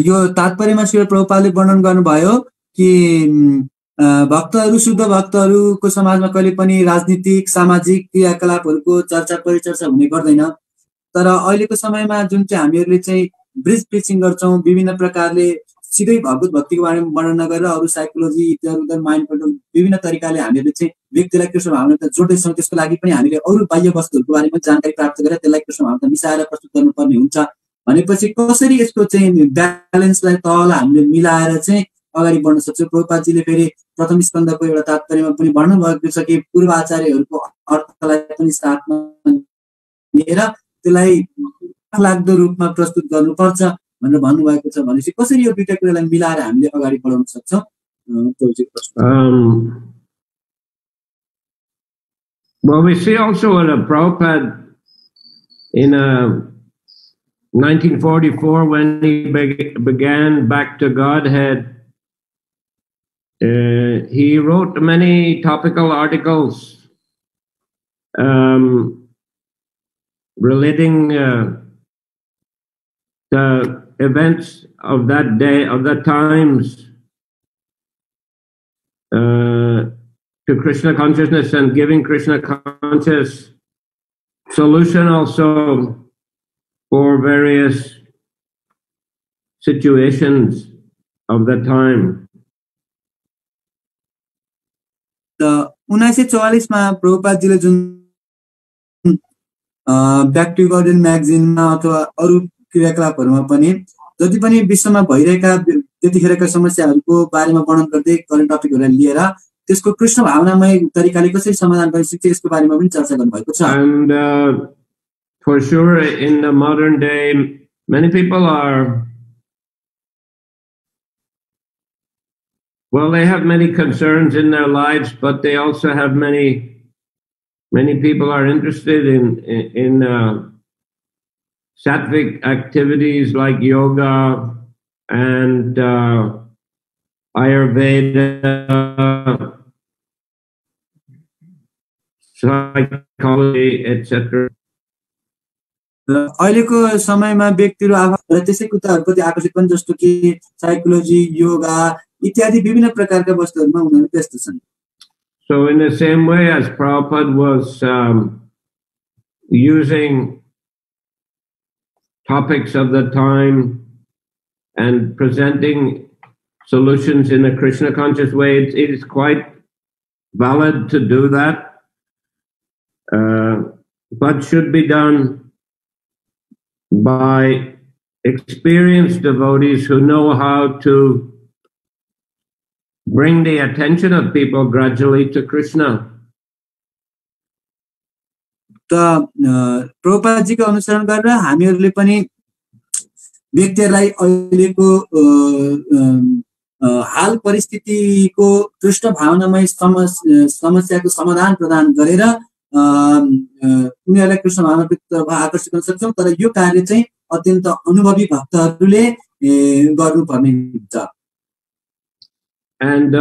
B: यो तात्पर्यमा श्री प्रभुपादले वर्णन गर्नुभयो कि भक्तहरू, शुद्ध भक्तहरूको समाजमा कहिले पनि राजनीतिक सामाजिक क्रियाकलापहरूको चर्चा परिचर्चा हुने गर्दैन। तर अहिलेको समयमा जुन चाहिँ हामीहरूले चाहिँ ब्रिज प्रिचिङ गर्छौं, विभिन्न प्रकारले सिधै भगवत भक्तिको बारेमा वर्णन नगरेर अरू साइकोलोजी इत्यादि उधर माइन्ड कन्ट्रोल विभिन्न तरिकाले हामीले चाहिँ व्यक्तिलाई कृष्ण भावनामा जोड्दैछौँ। त्यसको लागि पनि हामीले अरू बाह्य वस्तुहरूको बारेमा जानकारी प्राप्त गरेर त्यसलाई कृष्ण भावना मिसाएर प्रस्तुत गर्नुपर्ने हुन्छ। भनेपछि कसरी यसको चाहिँ ब्यालेन्सलाई तल हामीले मिलाएर चाहिँ अगाडि बढ्न सक्छौं? प्रभुपादजीले फेरि प्रथम स्कन्धको एउटा तात्पर्यमा पनि भन्नु भएको छ कि पूर्वाचार्यहरूको अर्थलाई पनि साथमा लिएर त्यसलाई लाग्दो रूपमा प्रस्तुत गर्नुपर्छ भनेर भन्नुभएको छ। भनेपछि कसरी यो दुईटा कुरालाई मिलाएर हामीले अगाडि बढाउन सक्छौं?
A: Well, we see also in Prabhupada in 1944 when he began Back to Godhead, he wrote many topical articles relating the events of that day, of the times, to Krishna consciousness and giving Krishna conscious solution also for various situations of the time.
B: 1944 मा प्रभुपादजीले जुन back to God म्यागजिनमा अथवा अरू क्रियाकलापहरुमा पनि जति पनि विश्वमा भइरहेका त्यतिखेरका समस्याहरुको बारेमा वर्णन गर्दै करेन्ट टपिकहरुलाई लिएर त्यसको कृष्ण भावनामय तरिकाले कसरी समाधान गर्न सकिन्छ यसको बारेमा पनि चर्चा गर्नुभएको छ।
A: And for sure in the modern day many people are, well, they have many concerns in their lives, but they also have many people are interested in sattvic activities like yoga and Ayurveda, psychology, etc.
B: अहिलेको समयमा व्यक्तिहरु आफूलाई त्यसै कुराहरुप्रति आकर्षित पनि जस्तो कि psychology, yoga इत्यादि विभिन्न प्रकारका वस्तुहरुमा उनीहरु व्यस्त छन्।
A: So in the same way as Prabhupada was using topics of the time and presenting solutions in a Krishna conscious way, it is quite valid to do that, but should be done by experienced devotees who know how to bring the attention of people gradually to Krishna.
B: त प्रभुपादजीको अनुसरण गरेर हामीहरूले पनि व्यक्तिहरूलाई अहिलेको हाल परिस्थितिको पृष्ठ भावनामय समस्याको समाधान प्रदान गरेर उनीहरूलाई कृष्ण भावनातर्फ आकर्षित गर्न सक्छौँ। तर यो कार्य चाहिँ अत्यन्त अनुभवी भक्तहरूले गर्नुपर्ने हुन्छ।
A: And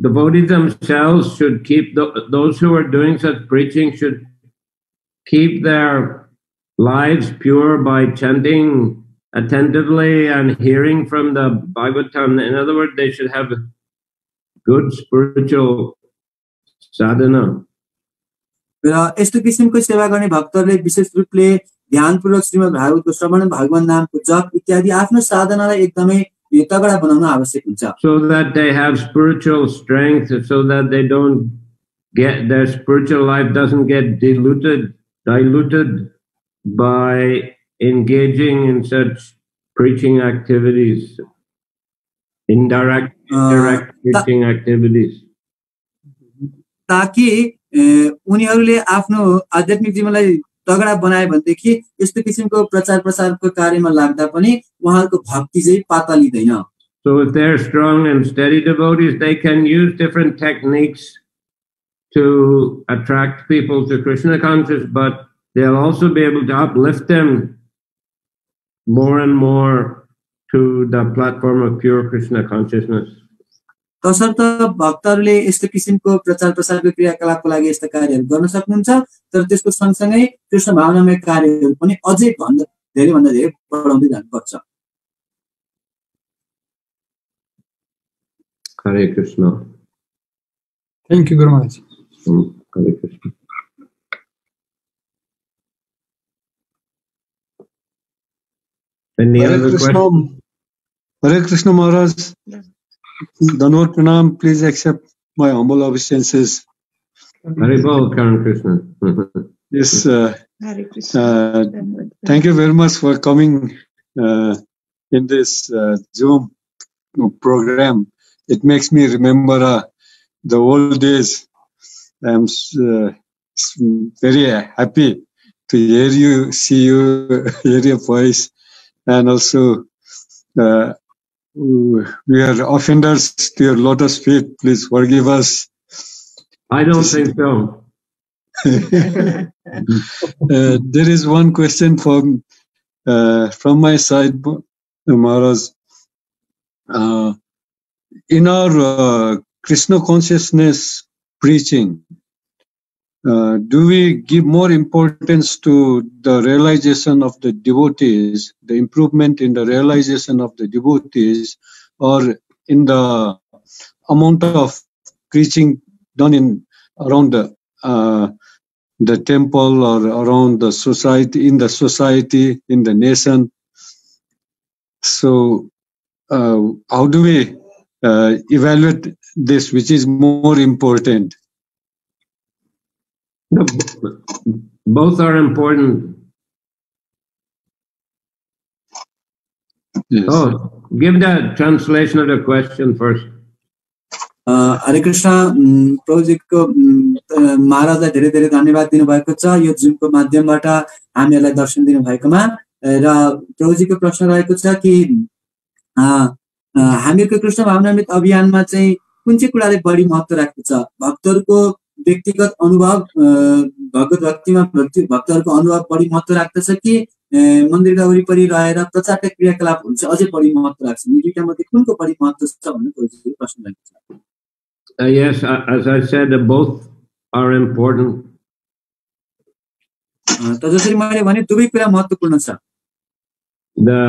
A: devotees themselves should keep, those who are doing such preaching should keep their lives pure by chanting attentively and hearing from the Bhagavatam. In other words, they should have a good spiritual sadhana.
B: र यस्तो किसिमको सेवा गर्ने भक्तहरूले विशेष रूपले ध्यानपूर्वक श्रीमद् भागवतको श्रवण, भगवान नामको जप इत्यादि आफ्नो साधनालाई एकदमै तगडा बनाउन आवश्यक हुन्छ।
A: So that they have spiritual strength, so that they don't get, their spiritual life doesn't get diluted by engaging in such preaching activities, indirect preaching activities.
B: ताकि उनीहरूले आफ्नो आध्यात्मिक जीवनलाई तगडा बनाए भनेदेखि यस्तो किसिमको प्रचार प्रसारको कार्यमा लाग्दा पनि उहाँहरूको भक्ति चाहिँ पातलिँदैन।
A: So if they're strong and steady devotees, they can use different techniques to attract people to Krishna consciousness, but they'll also be able to uplift them more and more to the platform of pure Krishna consciousness.
B: तसर्थ भक्तहरूले यस्तो किसिमको प्रचार प्रसारको क्रियाकलापको लागि यस्ता कार्यहरू गर्न सक्नुहुन्छ। तर त्यसको सँगसँगै कृष्ण भावनामय कार्यहरू पनि अझै धेरै भन्दा धेरै बढाउँदै जानुपर्छ।
A: Hare Krishna.
C: Thank you, Guru Maharaj.
A: Hare Krishna. Any other question?
D: Hare Krishna Maharaj. Dandavat Pranam, please accept my humble obeisances.
A: Haribol, Karan Krishna.
D: Yes, thank you very much for coming in this Zoom program. It makes me remember the old days. I'm very happy to hear you, see you, hear your voice, and also we are offenders to your lotus feet. Please forgive us.
A: I don't think so.
D: There is one question from my side, Maharaj. In our Krishna consciousness preaching, do we give more importance to the realization of the devotees, the improvement in the realization of the devotees, or in the amount of preaching done in around the temple or around the society, in the nation? So how do we evaluate this, which is more important?
A: Both are important.
D: Yes.
A: Oh, give the translation of the question first.
B: हरे कृष्ण प्रभुजीको महाराजलाई धेरै धेरै धन्यवाद दिनुभएको छ यो जुमको माध्यमबाट हामीहरूलाई दर्शन दिनुभएकोमा। र प्रभुजीको प्रश्न रहेको छ कि हामीहरूको कृष्ण भावनामृत अभियानमा चाहिँ कुन चाहिँ कुराले बढी महत्त्व राख्दछ? भक्तहरूको व्यक्तिगत अनुभव, भगवत भक्तिमा भक्तहरूको अनुभव बढी महत्त्व राख्दछ कि मन्दिरका वरिपरि रहेर प्रचारका क्रियाकलापहरू चाहिँ अझै बढी महत्त्व राख्छ? यी दुईटा मध्ये कुनको बढी महत्त्व छ भन्ने प्रभुजीको प्रश्न रहेको छ।
A: Yes, as I said, both are important.
B: त जसरी मैले भने दुवै कुरा महत्त्वपूर्ण छ।
A: The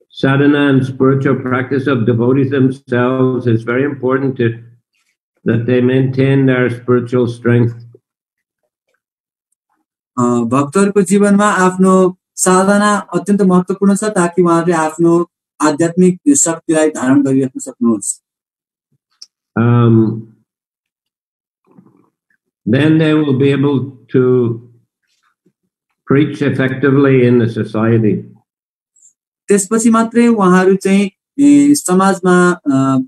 A: sadhana and spiritual practice of devotees themselves is very important that they maintain their spiritual strength.
B: भक्तहरूको जीवनमा आफ्नो साधना अत्यन्त महत्त्वपूर्ण छ ताकि उहाँहरूले आफ्नो आध्यात्मिक शक्तिलाई धारण गरिराख्न सक्नुहोस्।
A: then they will be able to preach effectively in the society.
B: त्यसपछि मात्रै उहाँहरू चाहिँ समाजमा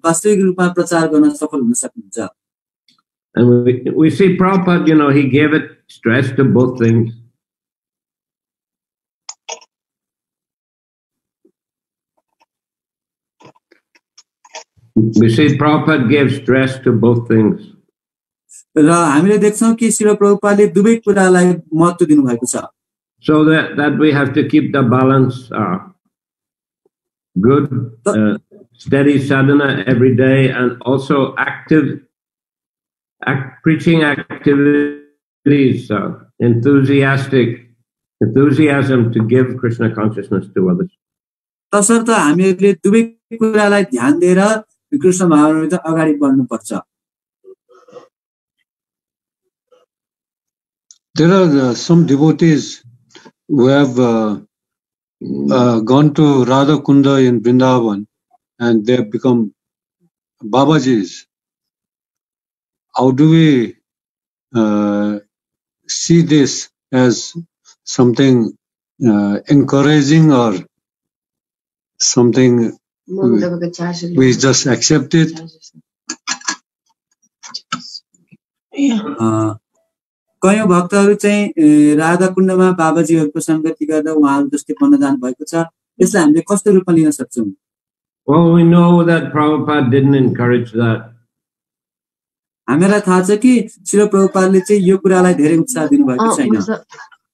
B: वास्तविक रूपमा प्रचार गर्न सफल हुन सक्नुहुन्छ।
A: And we see Prabhupada, he gave it stress to both things. We see Prabhupada gave stress to both things.
B: र हामीले देख्छौं कि श्रील प्रभुपादले दुवै कुरालाई महत्त्व दिनुभएको छ।
A: So that we have to keep the balance, good, steady sadhana every day, and also active preaching activities, enthusiasm to give Krishna consciousness to others.
B: तसर्थ हामीले दुवै कुरालाई ध्यान दिएर कृष्ण भावनामा अगाडि बढ्नुपर्छ।
D: There are some devotees who have gone to Radha Kunda in Vrindavan and they have become Babajis. How do we see this as something encouraging or something we just accept it?
B: कयौं भक्तहरू चाहिँ राधा कुण्डमा बाबाजीहरूको संगति गर्दा उहाँहरू जस्तै बन्न जानु भएको छ। यसलाई हामीले कस्तो रूपमा लिन सक्छौं?
A: Well, we know that Prabhupada didn't encourage that.
B: हामीलाई थाहा छ कि श्रील प्रभुपादले चाहिँ यो कुरालाई धेरै उत्साह दिनुभएको छैन।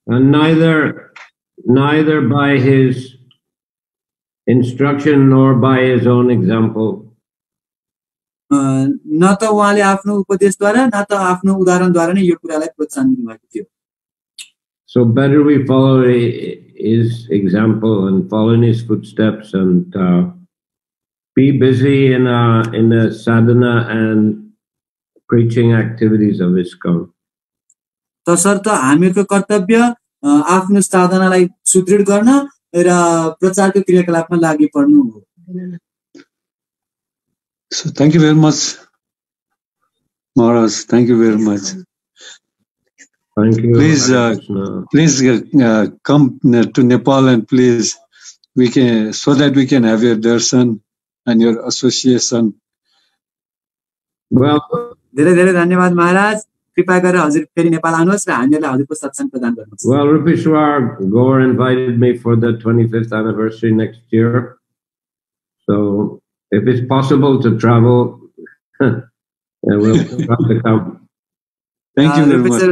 A: And neither by his instruction nor by his own example.
B: न त उहाँले आफ्नो उपदेशद्वारा न त आफ्नो उदाहरणद्वारा नै यो कुरालाई प्रोत्साहन दिनुभएको थियो।
A: So better we follow his example and follow in his footsteps and be busy in the sadhana and preaching activities of ISKCON.
B: तसर्थ हामीको कर्तव्य आफ्नो साधनालाई सुदृढ गर्न र प्रचारको क्रियाकलापमा लागि पर्नु हो।
D: So thank you very much, Maharaj. Thank you very much.
A: Thank you.
D: Please come to Nepal and please so that we can have your darshan and your association.
A: Well,
B: धेरै धेरै धन्यवाद महाराज। कृपा गरेर हजुर फेरि नेपाल आउनुहोस् र हामीलाई हजुरको सत्संग प्रदान गर्नुहोस्।
A: Well, Rupeshwar Gaur invited me for the 25th anniversary next year. So if it's possible to travel, we'll try to come.
D: Thank you very much.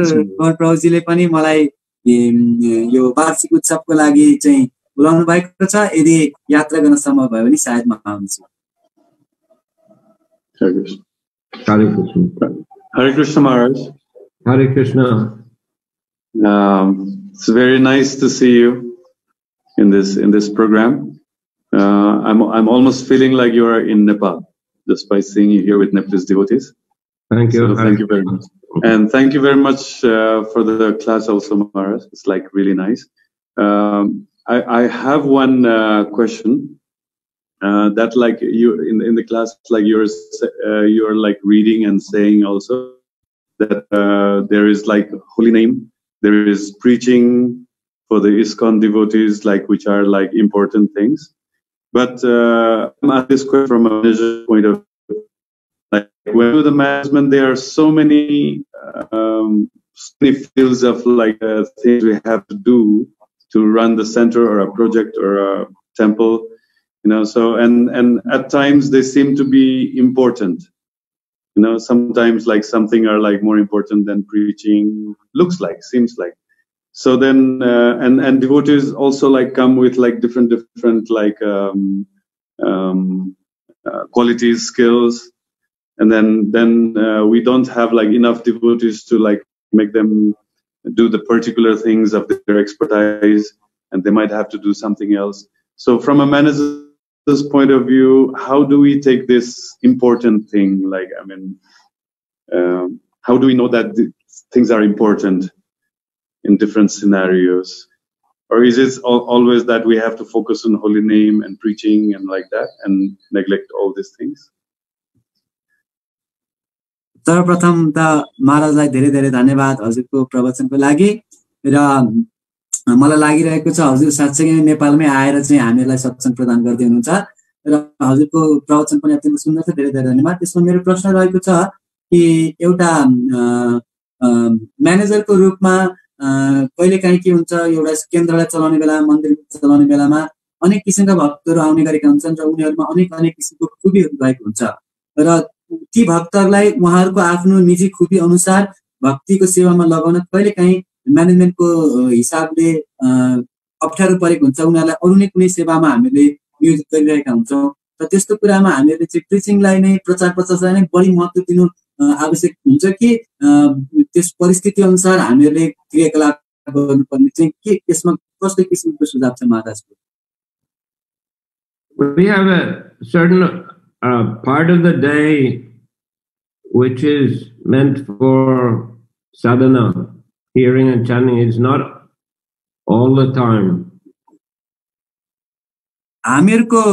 B: गौर प्रभुजीले पनि मलाई यो वार्षिक उत्सवको लागि चाहिँ बोलाउनु भएको छ। यदि यात्रा गर्न सम्भव भयो भने सायद म आउँछु।
A: Hare Krishna.
E: Hare Krishna Maharaj.
A: Hare Krishna.
E: It's very nice to see you in this program. I'm almost feeling like you are in Nepal just by seeing you here with Nepalese devotees.
A: Thank you.
E: So thank you very much. And thank you very much for the class also, Maharaj. It's like really nice. I have one question that like you in the class, like you're like reading and saying also that there is like holy name, there is preaching for the ISKCON devotees, like which are like important things. But I'm at this question from a manager's point of view. Like when with the management, there are so many fields of like things we have to do to run the center or a project or a temple, So and at times they seem to be important. Sometimes like something are like more important than preaching. Seems like. So then and devotees also like come with like different like qualities, skills. And then we don't have like enough devotees to like make them do the particular things of their expertise, and they might have to do something else. So from a manager's point of view, how do we take this important thing? Like, how do we know that things are important in different scenarios? Or is it always that we have to focus on holy name and preaching and like that and neglect all these things?
B: सर्वप्रथम त महाराजलाई धेरै धेरै धन्यवाद हजुरको प्रवचनको लागि र मलाई लागिरहेको छ हजुर साँच्चै नेपालमै आएर चाहिँ हामीहरूलाई सत्संग प्रदान गर्दै हुनुहुन्छ र हजुरको प्रवचन पनि अत्यन्त सुन्दर छ धेरै धेरै धन्यवाद त्यसमा मेरो प्रश्न रहेको छ कि एउटा म्यानेजरको रूपमा कहिलेकाहीँ के हुन्छ एउटा केन्द्रलाई चलाउने बेला मन्दिर चलाउने बेलामा अनेक किसिमका भक्तहरू आउने गरेका हुन्छन् र उनीहरुमा अनेक अनेक किसिमको खुबीहरू रहेको हुन्छ र ती भक्तहरूलाई उहाँहरूको आफ्नो निजी खुबी अनुसार भक्तिको सेवामा लगाउन कहिलेकाहीँ म्यानेजमेन्टको हिसाबले अप्ठ्यारो परेको हुन्छ उनीहरूलाई अरू नै कुनै सेवामा हामीले नियोजित गरिरहेका हुन्छौँ र त्यस्तो कुरामा हामीहरूले चाहिँ प्रिचिङलाई नै प्रचार प्रसारलाई नै बढी महत्त्व दिनु आवश्यक हुन्छ कि त्यस परिस्थिति अनुसार हामीहरूले क्रियाकलाप गर्नुपर्ने चाहिँ के यसमा कस्तो किसिमको सुझाव छ महाराजको?
A: We have a certain part of the day which is meant for sadhana, hearing and chanting. It's not all the time.
B: हामीहरूको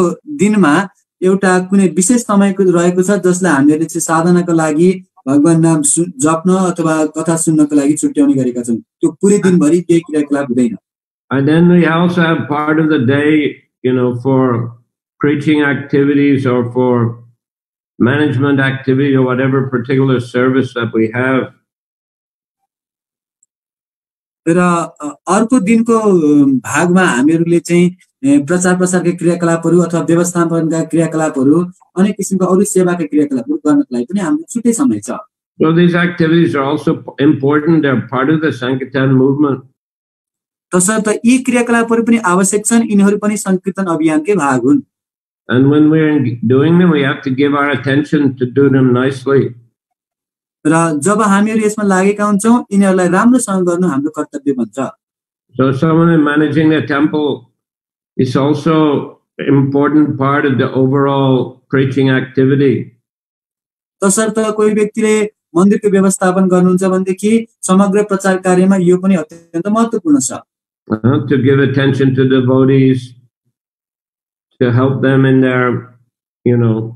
B: दिनमा एउटा कुनै विशेष समयको रहेको छ जसलाई हामीहरूले चाहिँ साधनाको लागि भगवान नाम जप्न अथवा कथा सुन्नको लागि छुट्याउने गरेका छौँ त्यो पुरै दिनभरि केही क्रियाकलाप हुँदैन.
A: And then we also have part of the day, for preaching activities or for management activity or whatever particular service that we have.
B: र अर्को दिनको भागमा हामीहरूले चाहिँ प्रचार प्रसारका क्रियाकलापहरू अथवा व्यवस्थापनका क्रियाकलापहरू अनेक किसिमका अरू सेवाका क्रियाकलापहरू गर्नको लागि पनि हाम्रो छुट्टै समय छ.
A: So these activities are also important. They're part of the Sankirtan movement.
B: तसर्थ यी क्रियाकलापहरू पनि आवश्यक छन् यिनीहरू पनि संकीर्तन अभियानकै भाग हुन्.
A: And when we're doing them, we have to give our attention to do them nicely.
B: र जब हामीहरू यसमा लागेका हुन्छौँ यिनीहरूलाई राम्रोसँग गर्नु हाम्रो कर्तव्य बन्छ.
A: So someone in managing the temple is also an important part of the overall preaching activity.
B: तसर्थ कोही व्यक्तिले मन्दिरको व्यवस्थापन गर्नुहुन्छ भनेदेखि समग्र प्रचार कार्यमा यो पनि अत्यन्त महत्त्वपूर्ण छ.
A: To give attention to devotees, to help them in their,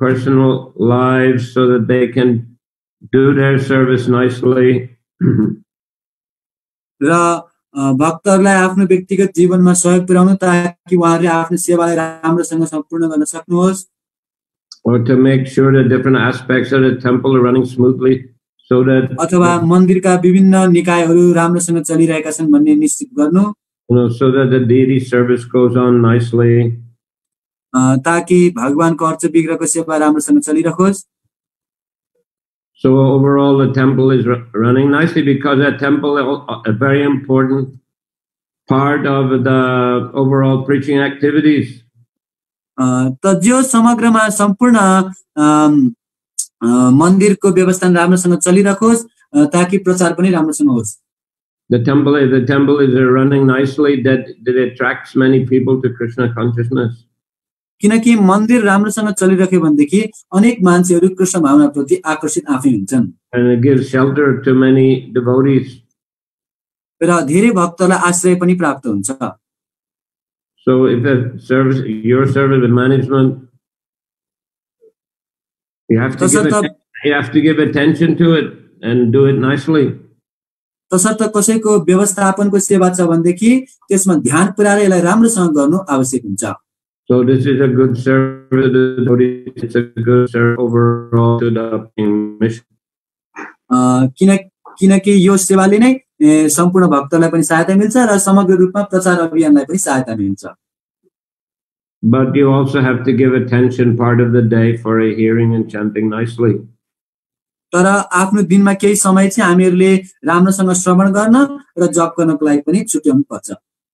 A: personal lives so that they can do their service nicely.
B: र भक्तहरूलाई आफ्नो व्यक्तिगत जीवनमा सहयोग पुर्याउनु ताकि उहाँहरूले आफ्नो सेवालाई राम्रोसँग सम्पूर्ण गर्न सक्नुहोस्.
A: Or to make sure that different aspects of the temple are running smoothly so that
B: अथवा मन्दिरका विभिन्न निकायहरू राम्रोसँग चलिरहेका छन् भन्ने निश्चित गर्नु.
A: So that the deity service goes on nicely.
B: ताकि भगवानको अर्च विग्रहको सेवा राम्रोसँग चलिरहोस्.
A: So overall the temple is running nicely because that temple is a very important part of the overall preaching activities.
B: त जो समग्रमा सम्पूर्ण मन्दिरको व्यवस्था राम्रोसँग चलिरहोस् ताकि प्रचार पनि राम्रोसँग होस्.
A: The temple is running nicely that attracts many people to Krishna consciousness.
B: किनकि मन्दिर राम्रोसँग चलिरह्यो भनेदेखि अनेक मान्छेहरू कृष्ण भावनाप्रति आकर्षित आफै हुन्छन्.
A: And it gives shelter to many devotees.
B: र धेरै भक्तलाई आश्रय पनि प्राप्त हुन्छ.
A: So if your service and management, you have to give attention to it and do it nicely.
B: तसर्थ कसैको व्यवस्थापनको सेवा छ भनेदेखि त्यसमा ध्यान पुर्याएर यसलाई राम्रोसँग गर्नु आवश्यक हुन्छ.
A: So this is a good service. It's a good service overall to the mission.
B: किनकि यो सेवाले नै सम्पूर्ण भक्तलाई पनि सहायता मिल्छ र समग्र रूपमा प्रचार अभियानलाई पनि सहायता मिल्छ.
A: But you also have to give attention part of the day for a hearing and chanting nicely.
B: तर आफ्नो दिनमा केही समय चाहिँ हामीहरूले राम्रोसँग श्रवण गर्न र जप गर्नको लागि पनि छुट्याउनु पर्छ.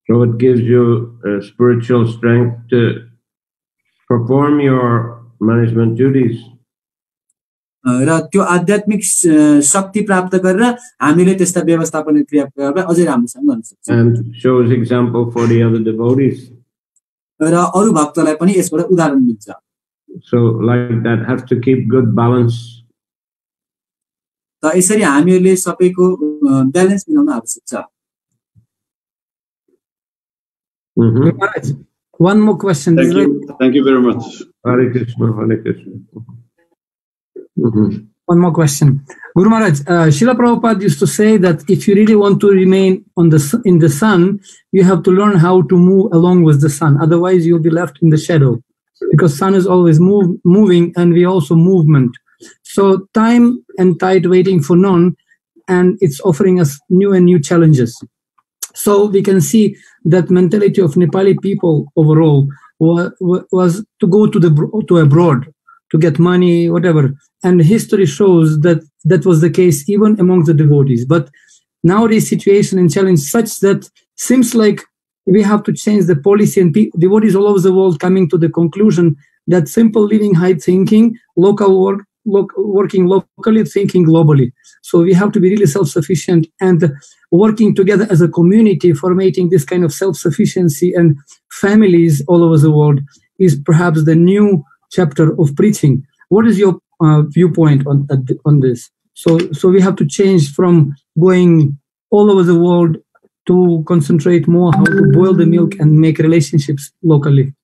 A: So it gives you spiritual strength to perform your management duties.
B: र त्यो आध्यात्मिक शक्ति प्राप्त गरेर हामीले त्यस्ता व्यवस्थापन क्रियाकलापलाई अझै राम्रोसँग गर्न सक्छौँ.
A: And shows example for the other devotees.
B: र अरू भक्तलाई पनि यसबाट उदाहरण मिल्छ.
A: So like that, have to keep good balance.
B: त यसरी हामीहरूले सबैको ब्यालेन्स मिलाउन आवश्यक छ.
C: One more question.
E: Thank you very much.
A: Hare Krishna, Hare Krishna.
C: One more question. Guru Maharaj, Srila Prabhupada used to say that if you really want to remain in the sun, you have to learn how to move along with the sun. Otherwise, you'll be left in the shadow. Because sun is always moving, and we also movement. So time and tide waiting for none, and it's offering us new and new challenges. So we can see that mentality of Nepali people overall was to go to abroad to get money, whatever. And history shows that that was the case even among the devotees. But nowadays situation and challenge such that seems like we have to change the policy, and devotees all over the world coming to the conclusion that simple living, high thinking, local work, working locally, thinking globally. So we have to be really self-sufficient and working together as a community for making this kind of self-sufficiency and families all over the world is perhaps the new chapter of preaching. What is your viewpoint on this? So we have to change from going all over the world to concentrate more how to boil the milk and make relationships locally.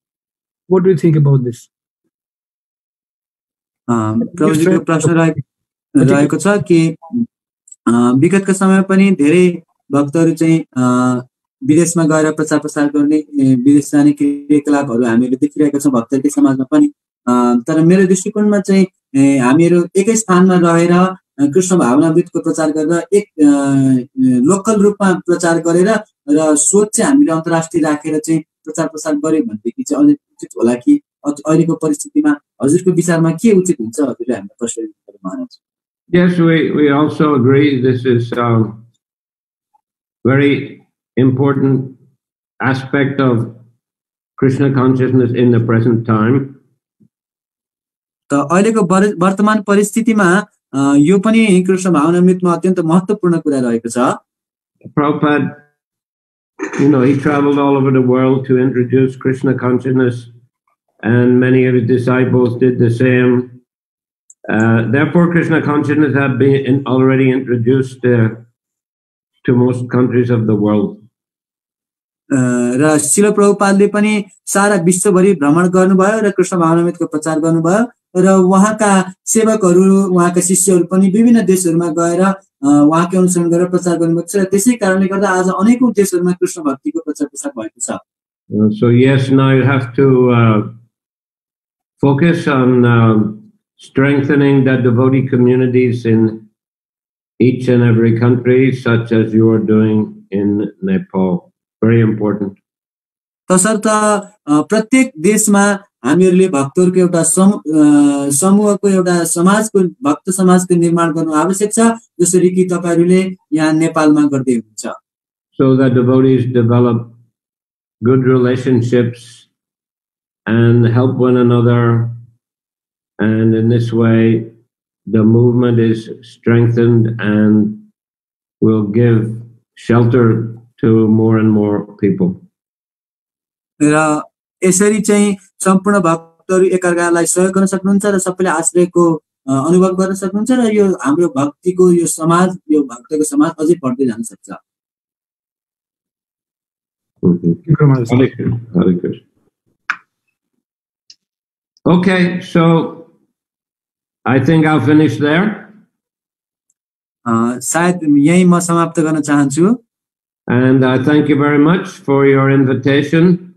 C: What do you think about this?
B: प्रभुजीको प्रश्न रहेको छ कि विगतको समय पनि धेरै भक्तहरू चाहिँ विदेशमा गएर प्रचार प्रसार गर्ने विदेश जाने क्रियाकलापहरू हामीले देखिरहेका छौँ भक्तकै समाजमा पनि तर मेरो दृष्टिकोणमा चाहिँ हामीहरू एकै स्थानमा रहेर कृष्ण भावनामृतको प्रचार गरेर एक लोकल रूपमा प्रचार गरेर र सोच चाहिँ हामीले अन्तर्राष्ट्रिय राखेर चाहिँ प्रचार प्रसार गर्यो भनेदेखि चाहिँ अझै उचित होला कि अहिलेको परिस्थितिमा हजुरको विचारमा के उचित हुन्छ हजुरले हामीलाई प्रश्न महाराज?
A: Yes, we also agree. This is very important aspect of Krishna consciousness in the present time.
B: त अहिलेको वर्तमान परिस्थितिमा यो पनि कृष्ण भावनामृतमा अत्यन्त महत्त्वपूर्ण कुरा रहेको छ.
A: Prabhupada, he traveled all over the world to introduce Krishna consciousness, and many of his disciples did the same. Therefore, Krishna consciousness had been already introduced to most countries of the world.
B: र शिल प्रभुपादले पनि सारा विश्वभरि भ्रमण गर्नुभयो र कृष्ण भावनामृतको प्रचार गर्नुभयो र उहाँका सेवकहरू उहाँका शिष्यहरू पनि विभिन्न देशहरूमा गएर उहाँकै अनुसरण गरेर प्रचार गर्नुभएको छ र त्यसै कारणले गर्दा आज अनेकौं देशहरूमा कृष्ण भक्तिको प्रचार प्रसार भएको छ.
A: So yes, now you have to focus on strengthening the devotee communities in each and every country, such as you are doing in Nepal. Very important.
B: तसर्थ प्रत्येक देशमा हामीहरूले भक्तहरूको एउटा समूहको एउटा समाजको भक्त समाजको निर्माण गर्नु आवश्यक छ जसरी कि तपाईहरुले यहाँ नेपालमा गर्दै हुनुहुन्छ.
A: So that devotees develop good relationships and help one another, and in this way the movement is strengthened and will give shelter to more and more people.
B: र यसरी चाहिँ सम्पूर्ण भक्तहरू एकअर्कालाई सहयोग गर्न सक्नुहुन्छ र सबैले आश्रयको अनुभव गर्न सक्नुहुन्छ र यो हाम्रो भक्तिको यो समाज यो भक्तको समाज अझै बढ्दै जान सक्छ.
A: Hare Krishna. Okay, so I think I'll finish there.
B: सायद यही म समाप्त गर्न चाहन्छु.
A: And I thank you very much for your invitation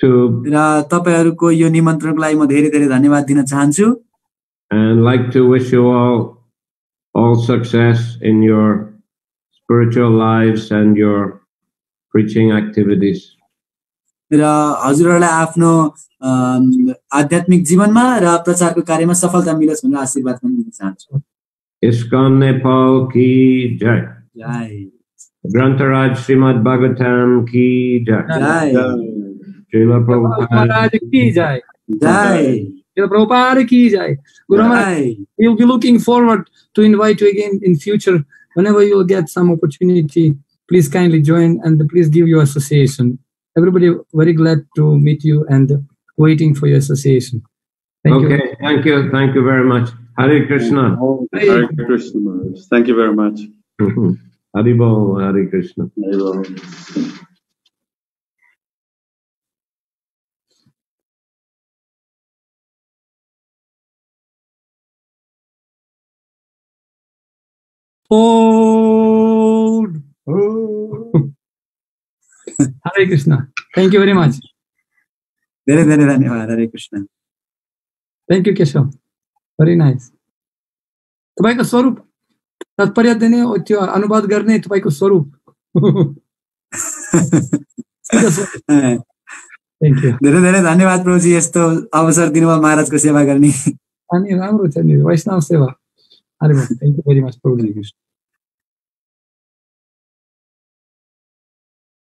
A: to.
B: र तपाईहरुको यो निमन्त्रणको लागि म धेरै धेरै धन्यवाद दिन चाहन्छु.
A: And like to wish you all success in your spiritual lives and your preaching activities.
B: र हजुरहरुलाई आफ्नो आध्यात्मिक जीवनमा र प्रचारको कार्यमा सफलता मिलोस् भनेर आशीर्वाद पनि दिन चाहन्छु.
A: ISKCON Nepal ki jai.
B: जय.
A: Grantaraj Srimad Bhagavatam ki jai.
B: जय.
A: Srila Prabhupada
C: ki jai.
B: जय.
C: Srila Prabhupada ki jai. Guru Maharaj, we'll be looking forward to invite you again in future. Whenever you'll get some opportunity, please kindly join and please give your association. Everybody very glad to meet you and waiting for your association. Thank you.
A: Okay, thank you very much. Hare Krishna.
E: Hare Krishna. Thank you very much.
A: Haribol, Hare Krishna.
E: Haribol.
C: Hold. Hare Krishna. Thank you very much.
B: धेरै धेरै धन्यवाद। हरे Krishna.
C: Thank you, Keshav. Very nice. तपाईको स्वरूप तात्पर्य दिने त्यो अनुवाद गर्ने तपाईको स्वरूप। Thank you.
B: धेरै धेरै धन्यवाद प्रभुजी, यस्तो अवसर दिनुभयो महाराजको सेवा गर्ने।
C: अनि राम्रो छ नि वैष्णव सेवा। Hare Krishna. Thank you very much, Prabhuji.